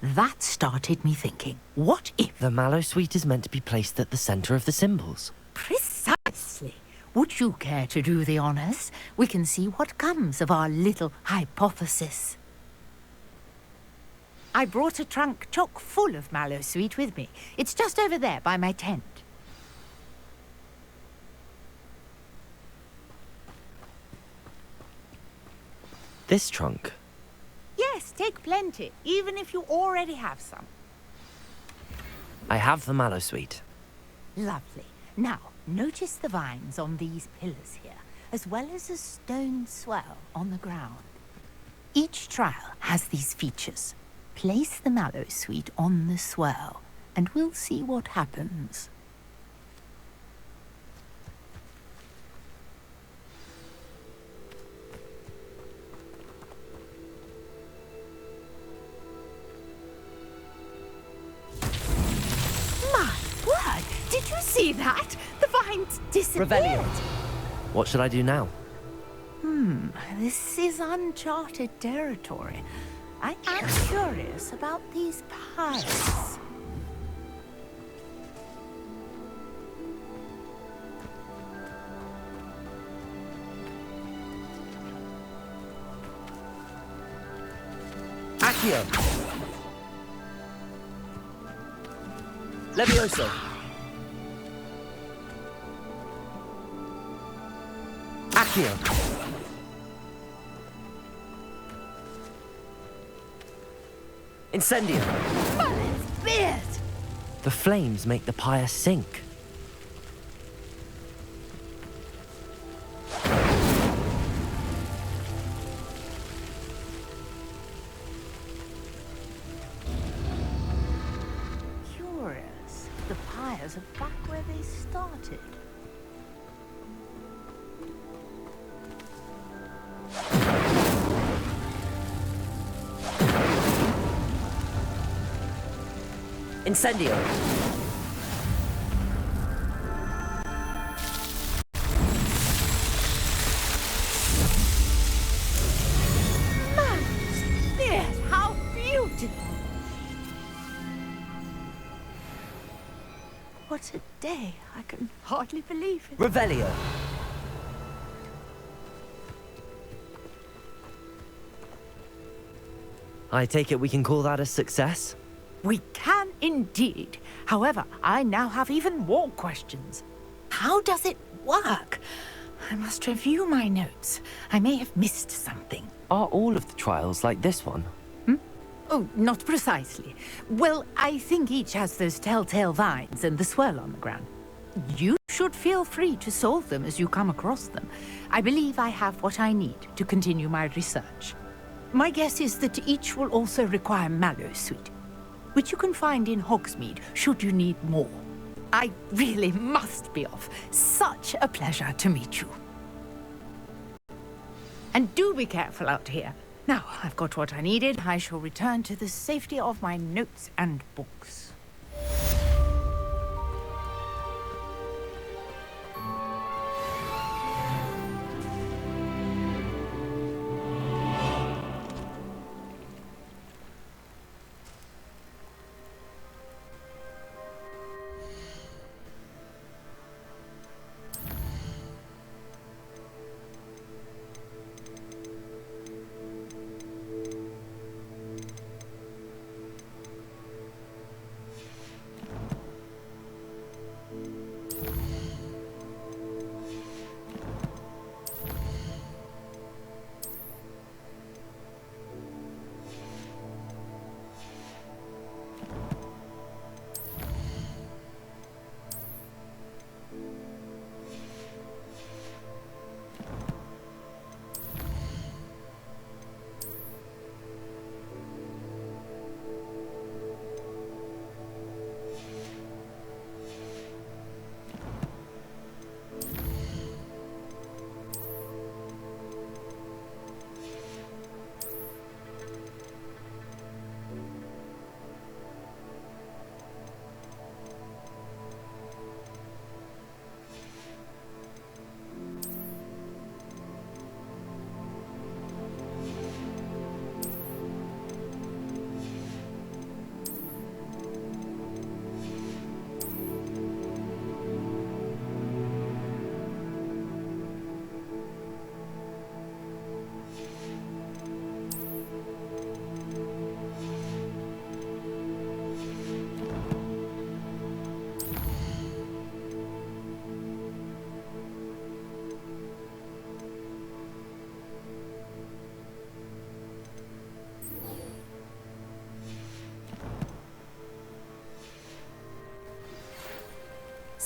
That started me thinking, what if... The Mallowsweet is meant to be placed at the centre of the symbols. Precisely. Would you care to do the honors? We can see what comes of our little hypothesis. I brought a trunk chock full of mallow sweet with me. It's just over there by my tent. This trunk? Yes, take plenty, even if you already have some. I have the mallow sweet. Lovely. Now, notice the vines on these pillars here, as well as a stone swell on the ground. Each trial has these features. Place the mallow sweet on the swell, and we'll see what happens. My word! Did you see that? The vines disappeared. Revelio. What should I do now? This is uncharted territory. I am curious about these pies. Accio! Levioso! Accio! Incendio! The flames make the pyre sink. Curious. The pyres are back where they started. Incendio! Yes, how beautiful! What a day. I can hardly believe it. Revelio! I take it we can call that a success? We can indeed. However, I now have even more questions. How does it work? I must review my notes. I may have missed something. Are all of the trials like this one? Oh, not precisely. Well, I think each has those telltale vines and the swirl on the ground. You should feel free to solve them as you come across them. I believe I have what I need to continue my research. My guess is that each will also require mallow sweet, which you can find in Hogsmeade should you need more. I really must be off. Such a pleasure to meet you. And do be careful out here. Now, I've got what I needed. I shall return to the safety of my notes and books.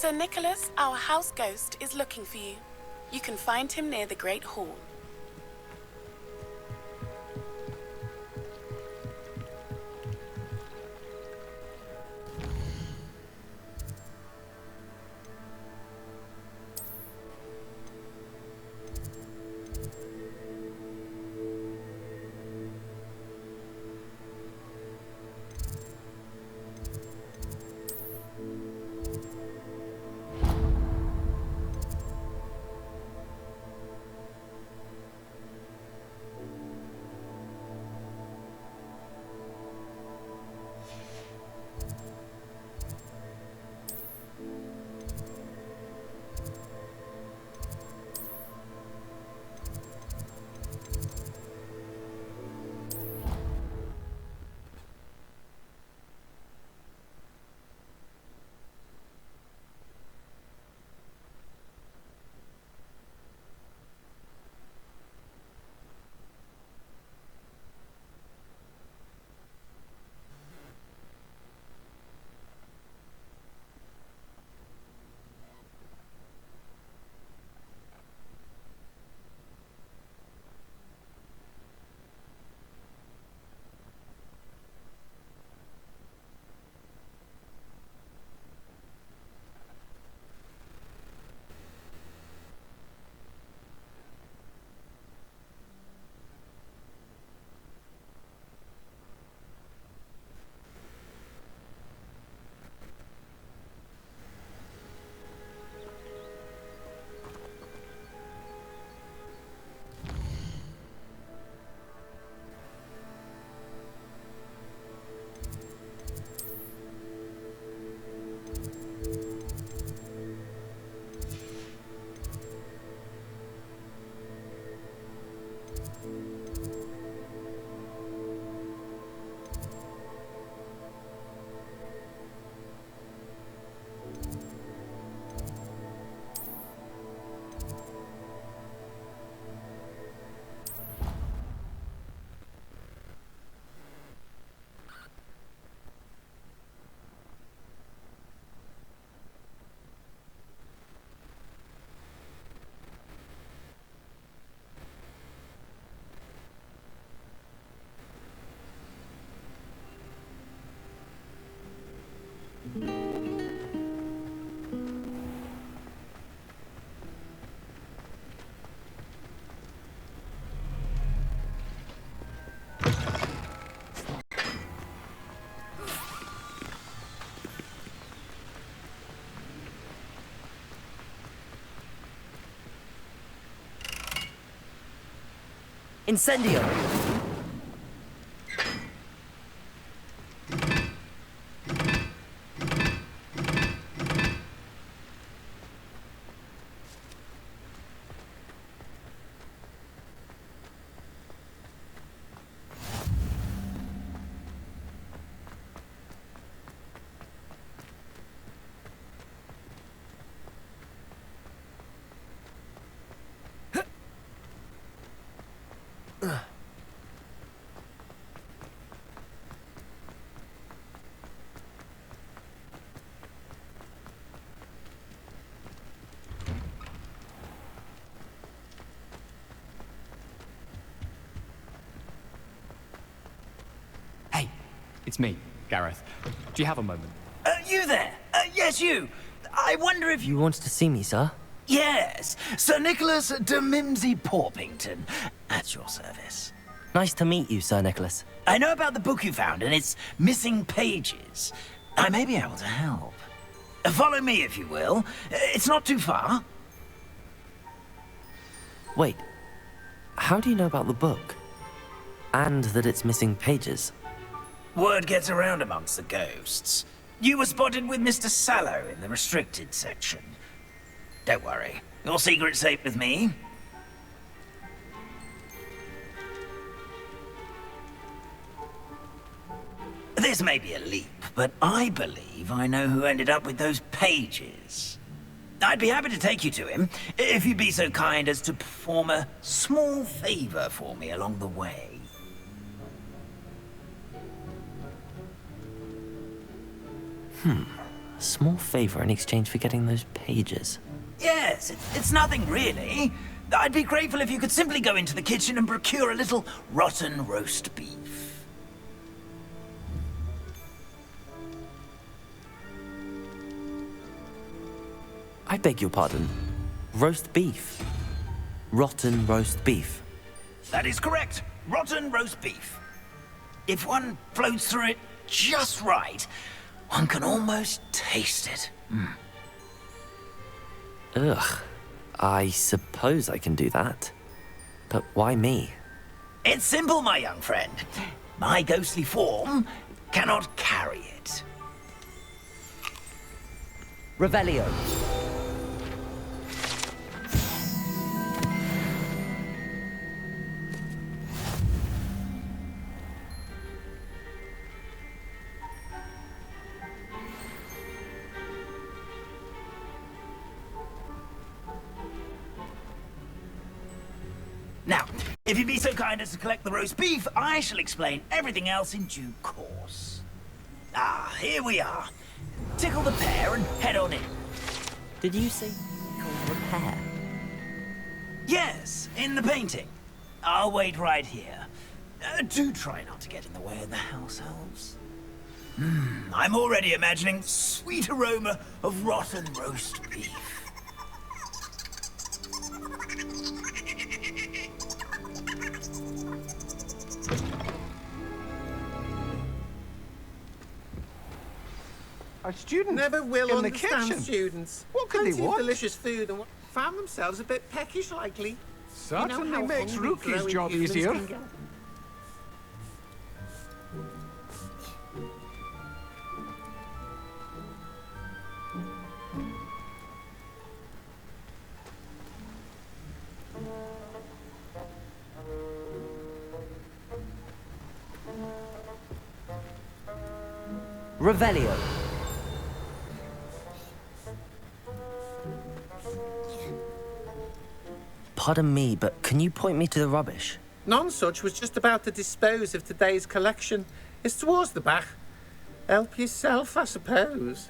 Sir Nicholas, our house ghost, is looking for you. You can find him near the Great Hall. Incendio! It's me, Gareth. Do you have a moment? You there? Yes, you. I wonder if You wanted to see me, sir? Yes, Sir Nicholas de Mimsy Porpington, at your service. Nice to meet you, Sir Nicholas. I know about the book you found and its missing pages. I may be able to help. Follow me, if you will. It's not too far. Wait, how do you know about the book? And that it's missing pages? Word gets around amongst the ghosts. You were spotted with Mr. Sallow in the restricted section. Don't worry, your secret's safe with me. This may be a leap, but I believe I know who ended up with those pages. I'd be happy to take you to him, if you'd be so kind as to perform a small favor for me along the way. Small favor in exchange for getting those pages. Yes, it's nothing really. I'd be grateful if you could simply go into the kitchen and procure a little rotten roast beef. I beg your pardon. Roast beef. Rotten roast beef. That is correct. Rotten roast beef. If one floats through it just right, one can almost taste it. Ugh. I suppose I can do that. But why me? It's simple, my young friend. My ghostly form cannot carry it. Revelio. Now, if you'd be so kind as to collect the roast beef, I shall explain everything else in due course. Ah, here we are. Tickle the pear and head on in. Did you say repair? Yes, in the painting. I'll wait right here. Do try not to get in the way of the house elves. I'm already imagining sweet aroma of rotten roast beef. A student never will in the understand kitchen. students. What could they Plenty of want? delicious food and found themselves a bit peckish likely. Certainly you know how makes hungry Rookie's growing job humans easier. can get. Revelio. Pardon me, but can you point me to the rubbish? Nonsuch was just about to dispose of today's collection. It's towards the back. Help yourself, I suppose.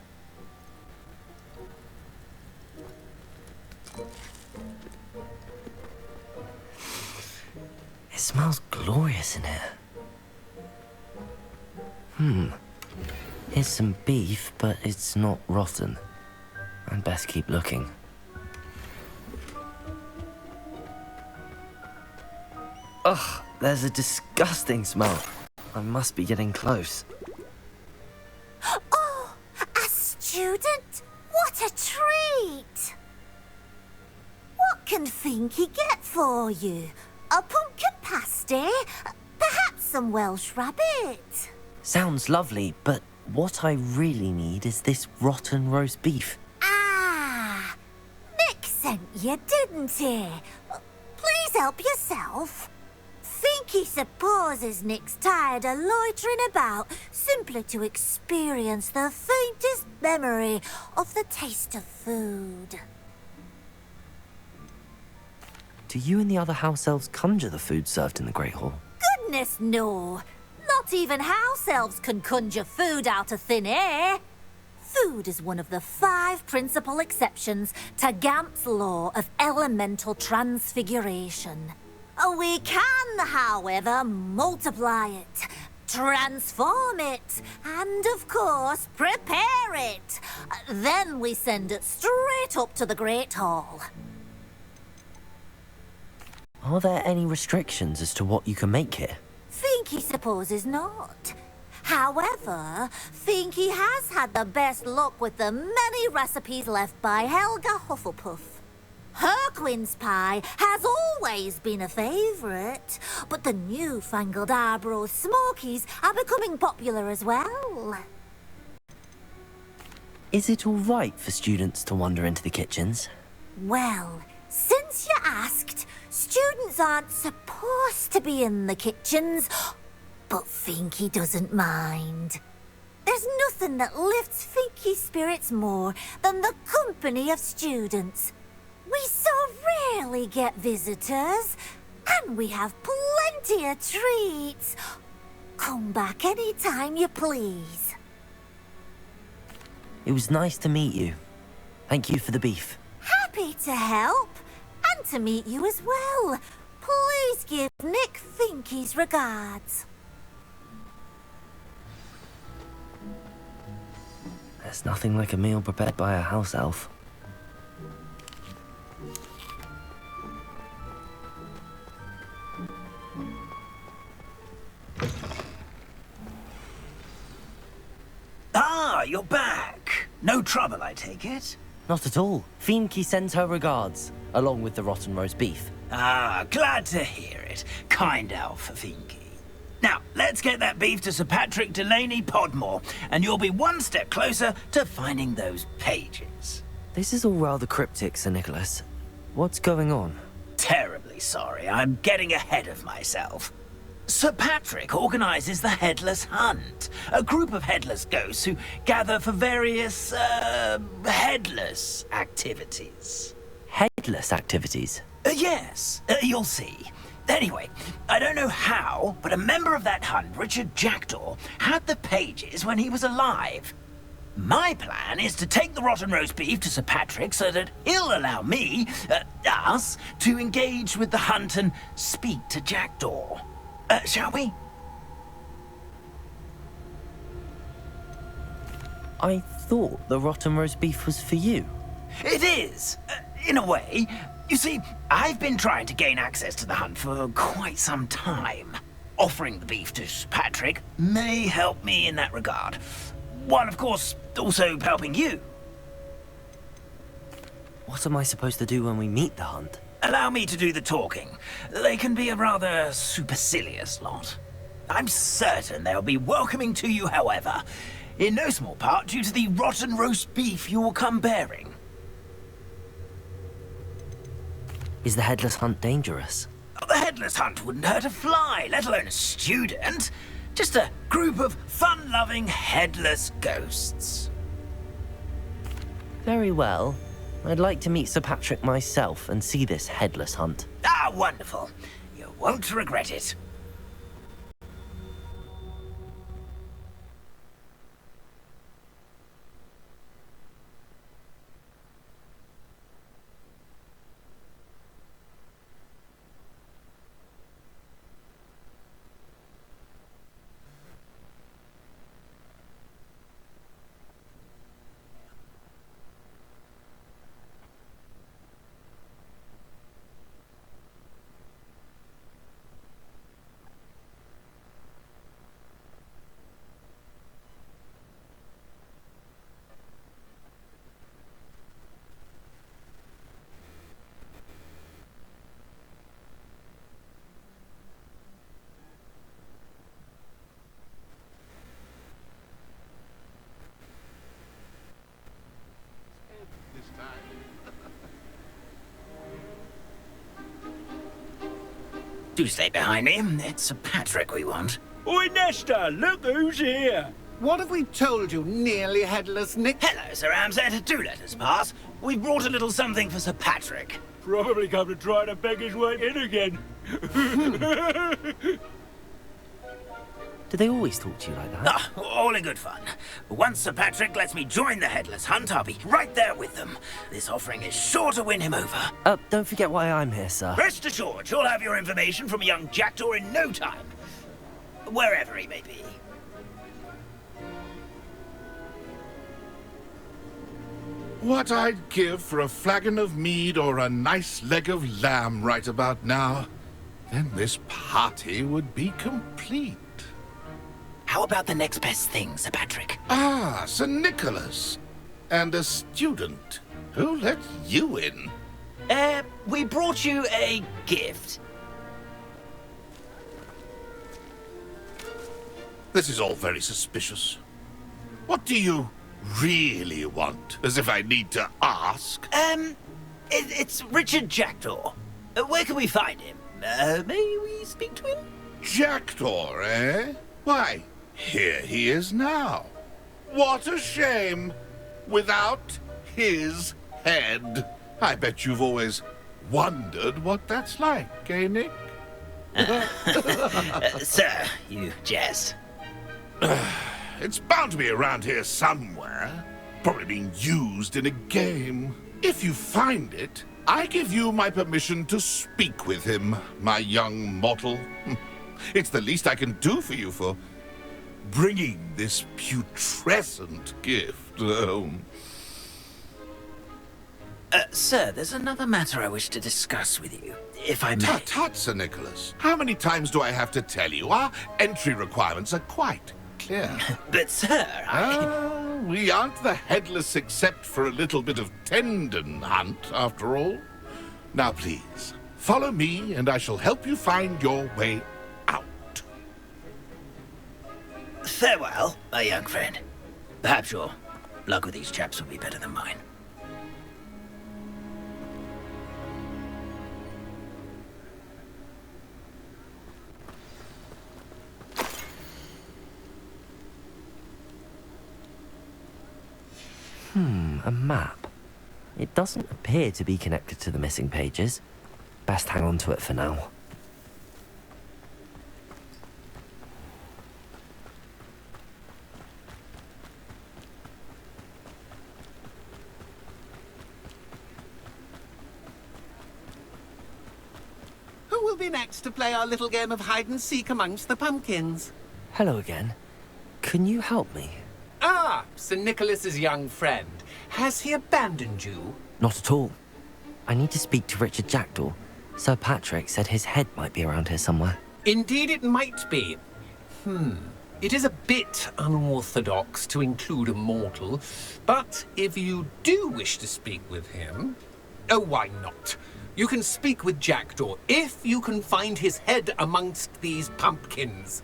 It smells glorious in here. Here's some beef, but it's not rotten. I'd best keep looking. Ugh, there's a disgusting smell. I must be getting close. Oh, a student? What a treat! What can Finky get for you? A pumpkin pasty? Perhaps some Welsh rabbit? Sounds lovely, but what I really need is this rotten roast beef. Ah, Nick sent you, didn't he? Please help yourself. Finky supposes Nick's tired of loitering about simply to experience the faintest memory of the taste of food. Do you and the other house elves conjure the food served in the Great Hall? Goodness, no. Not even house elves can conjure food out of thin air. Food is one of the 5 principal exceptions to Gamp's law of elemental transfiguration. We can, however, multiply it, transform it, and, of course, prepare it. Then we send it straight up to the Great Hall. Are there any restrictions as to what you can make here? Finky supposes not. However, Finky has had the best luck with the many recipes left by Helga Hufflepuff. Her quince pie has always been a favourite, but the newfangled Arbroath Smokies are becoming popular as well. Is it all right for students to wander into the kitchens? Well, since you asked, students aren't supposed to be in the kitchens, but Finky doesn't mind. There's nothing that lifts Finky's spirits more than the company of students. We so rarely get visitors, and we have plenty of treats. Come back any time you please. It was nice to meet you. Thank you for the beef. Happy to help. And to meet you as well. Please give Nick Finky's regards. There's nothing like a meal prepared by a house elf. Ah, you're back. No trouble, I take it? Not at all. Finky sends her regards, along with the rotten roast beef. Ah, glad to hear it. Kind elf for Finky. Now, let's get that beef to Sir Patrick Delaney Podmore, and you'll be one step closer to finding those pages. This is all rather cryptic, Sir Nicholas. What's going on? Terribly sorry, I'm getting ahead of myself. Sir Patrick organises the Headless Hunt, a group of headless ghosts who gather for various, headless activities. Headless activities? Yes, you'll see. Anyway, I don't know how, but a member of that hunt, Richard Jackdaw, had the pages when he was alive. My plan is to take the rotten roast beef to Sir Patrick so that he'll allow me, us, to engage with the hunt and speak to Jackdaw. Shall we? I thought the rotten roast beef was for you. It is, in a way. You see, I've been trying to gain access to the hunt for quite some time. Offering the beef to Sir Patrick may help me in that regard. While, of course, also helping you. What am I supposed to do when we meet the hunt? Allow me to do the talking. They can be a rather supercilious lot. I'm certain they'll be welcoming to you, however, in no small part due to the rotten roast beef you will come bearing. Is the Headless Hunt dangerous? The Headless Hunt wouldn't hurt a fly, let alone a student. Just a group of fun-loving headless ghosts. Very well. I'd like to meet Sir Patrick myself and see this Headless Hunt. Ah, wonderful. You won't regret it. Do stay behind me. It's Sir Patrick we want. Oi, Nesta, look who's here. What have we told you, nearly headless Nick? Hello, Sir Ramsed. Do let us pass. We've brought a little something for Sir Patrick. Probably come to try to beg his way in again. Do they always talk to you like that? Ah, all in good fun. Once Sir Patrick lets me join the Headless Hunt, I'll be right there with them. This offering is sure to win him over. Don't forget why I'm here, sir. Rest assured, you'll have your information from a young Jackdaw in no time. Wherever he may be. What I'd give for a flagon of mead or a nice leg of lamb right about now. Then this party would be complete. How about the next best thing, Sir Patrick? Ah, Sir Nicholas. And a student. Who let you in? We brought you a gift. This is all very suspicious. What do you really want? As if I need to ask. It's Richard Jackdaw. Where can we find him? May we speak to him? Jackdaw, eh? Why, here he is now. What a shame. Without his head. I bet you've always wondered what that's like, eh, Nick? Sir, you jest. It's bound to be around here somewhere. Probably being used in a game. If you find it, I give you my permission to speak with him, my young mortal. It's the least I can do for you for bringing this putrescent gift home. Sir, there's another matter I wish to discuss with you, if I may. Tut, tut, Sir Nicholas. How many times do I have to tell you? Our entry requirements are quite clear. But, sir, we aren't the headless except for a little bit of tendon hunt, after all. Now, please, follow me, and I shall help you find your way out. Farewell, my young friend. Perhaps your luck with these chaps will be better than mine. A map. It doesn't appear to be connected to the missing pages. Best hang on to it for now. Who will be next to play our little game of hide-and-seek amongst the pumpkins? Hello again. Can you help me? Ah, Sir Nicholas's young friend. Has he abandoned you? Not at all. I need to speak to Richard Jackdaw. Sir Patrick said his head might be around here somewhere. Indeed it might be. It is a bit unorthodox to include a mortal, but if you do wish to speak with him... Oh, why not? You can speak with Jackdaw if you can find his head amongst these pumpkins.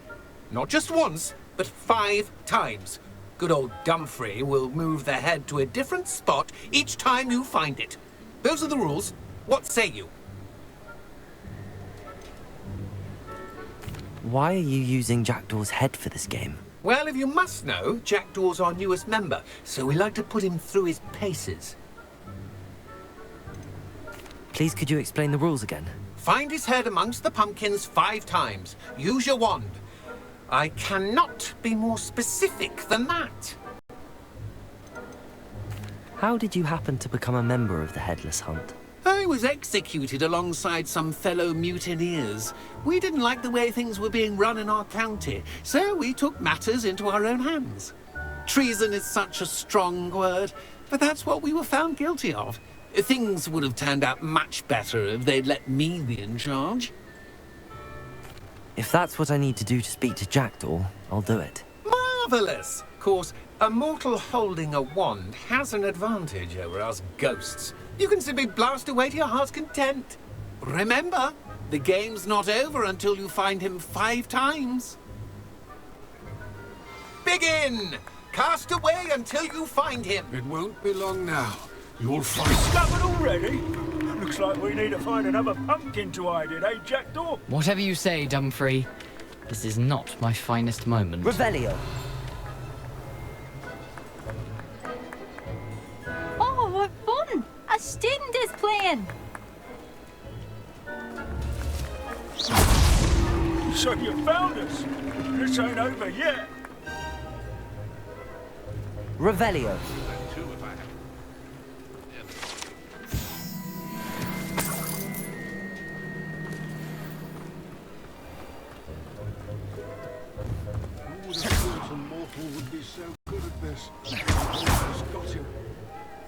Not just once, but 5 times. Good old Dumfrey will move the head to a different spot each time you find it. Those are the rules. What say you? Why are you using Jackdaw's head for this game? Well, if you must know, Jackdaw's our newest member, so we like to put him through his paces. Please, could you explain the rules again? Find his head amongst the pumpkins 5 times. Use your wand. I cannot be more specific than that. How did you happen to become a member of the Headless Hunt? I was executed alongside some fellow mutineers. We didn't like the way things were being run in our county, so we took matters into our own hands. Treason is such a strong word, but that's what we were found guilty of. Things would have turned out much better if they'd let me be in charge. If that's what I need to do to speak to Jackdaw, I'll do it. Marvellous! Of course, a mortal holding a wand has an advantage over us ghosts. You can simply blast away to your heart's content. Remember, the game's not over until you find him 5 times. Begin! Cast away until you find him. It won't be long now. You'll find... Discovered already? Looks like we need to find another pumpkin to hide in, eh, Jackdaw? Whatever you say, Dumfrey. This is not my finest moment. Revelio. Oh, what fun! A student is playing! So you found us. This ain't over yet. Revelio. Would be so good at this. Almost got him.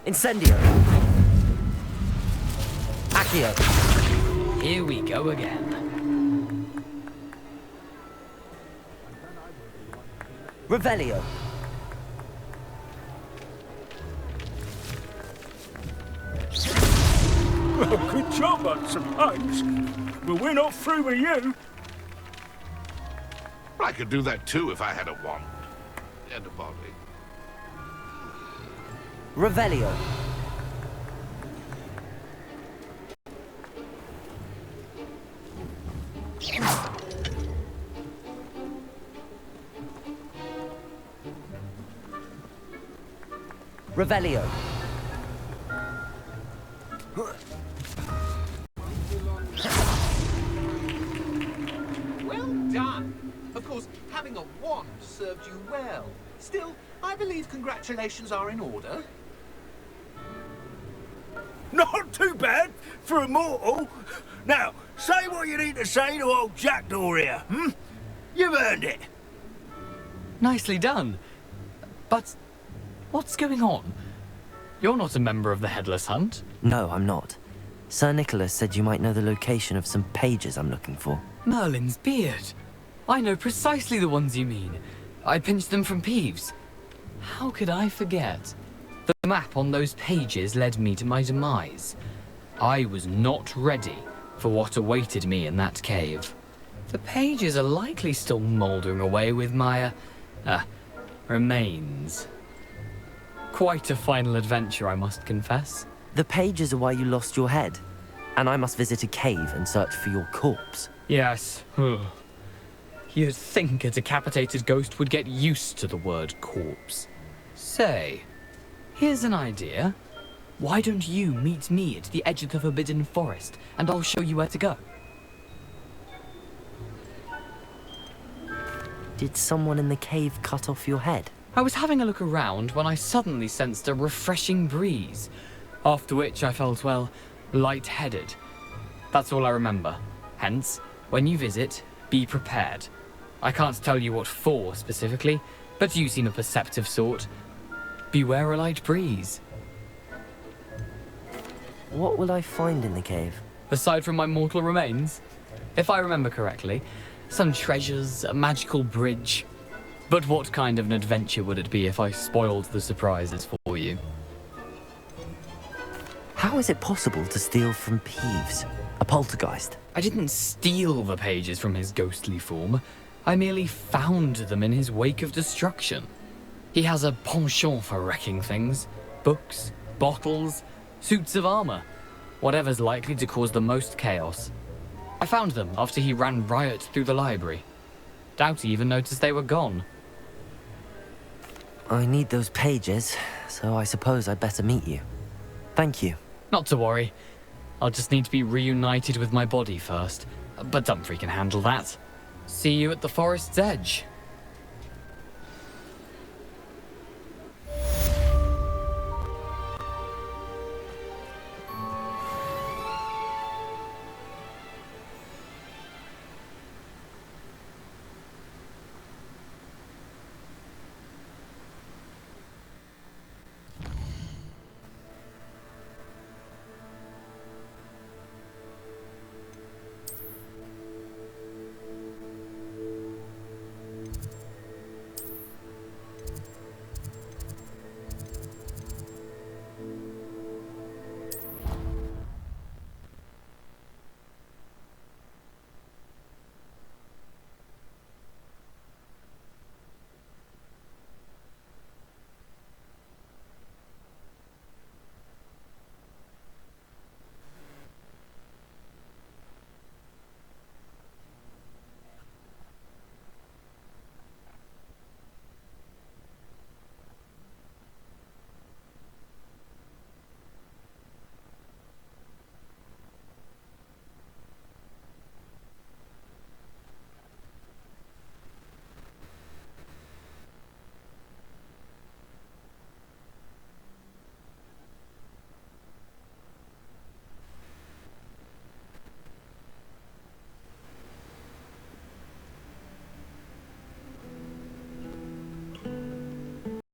Incendio. Accio. Here we go again. Revelio. Well, good job, I suppose. But we're not through with you. I could do that too if I had a wand. And a body. Revelio. Revelio. Well done. Of course, having a wand served you well. Still, I believe congratulations are in order. Not too bad for a mortal. Now, say what you need to say to old Jackdaw here, hmm? You've earned it. Nicely done. But what's going on? You're not a member of the Headless Hunt. No, I'm not. Sir Nicholas said you might know the location of some pages I'm looking for. Merlin's beard. I know precisely the ones you mean. I pinched them from Peeves. How could I forget? The map on those pages led me to my demise. I was not ready for what awaited me in that cave. The pages are likely still mouldering away with my, remains. Quite a final adventure, I must confess. The pages are why you lost your head, and I must visit a cave and search for your corpse. Yes. You'd think a decapitated ghost would get used to the word corpse. Say, here's an idea. Why don't you meet me at the edge of the Forbidden Forest, and I'll show you where to go? Did someone in the cave cut off your head? I was having a look around when I suddenly sensed a refreshing breeze, after which I felt, well, lightheaded. That's all I remember. Hence, when you visit, be prepared. I can't tell you what for specifically, but you seem a perceptive sort. Beware a light breeze. What will I find in the cave? Aside from my mortal remains? If I remember correctly, some treasures, a magical bridge. But what kind of an adventure would it be if I spoiled the surprises for you? How is it possible to steal from Peeves, a poltergeist? I didn't steal the pages from his ghostly form. I merely found them in his wake of destruction. He has a penchant for wrecking things. Books, bottles, suits of armor. Whatever's likely to cause the most chaos. I found them after he ran riot through the library. Doubt he even noticed they were gone. I need those pages, so I suppose I'd better meet you. Thank you. Not to worry. I'll just need to be reunited with my body first. But Dumfries can handle that. See you at the forest's edge.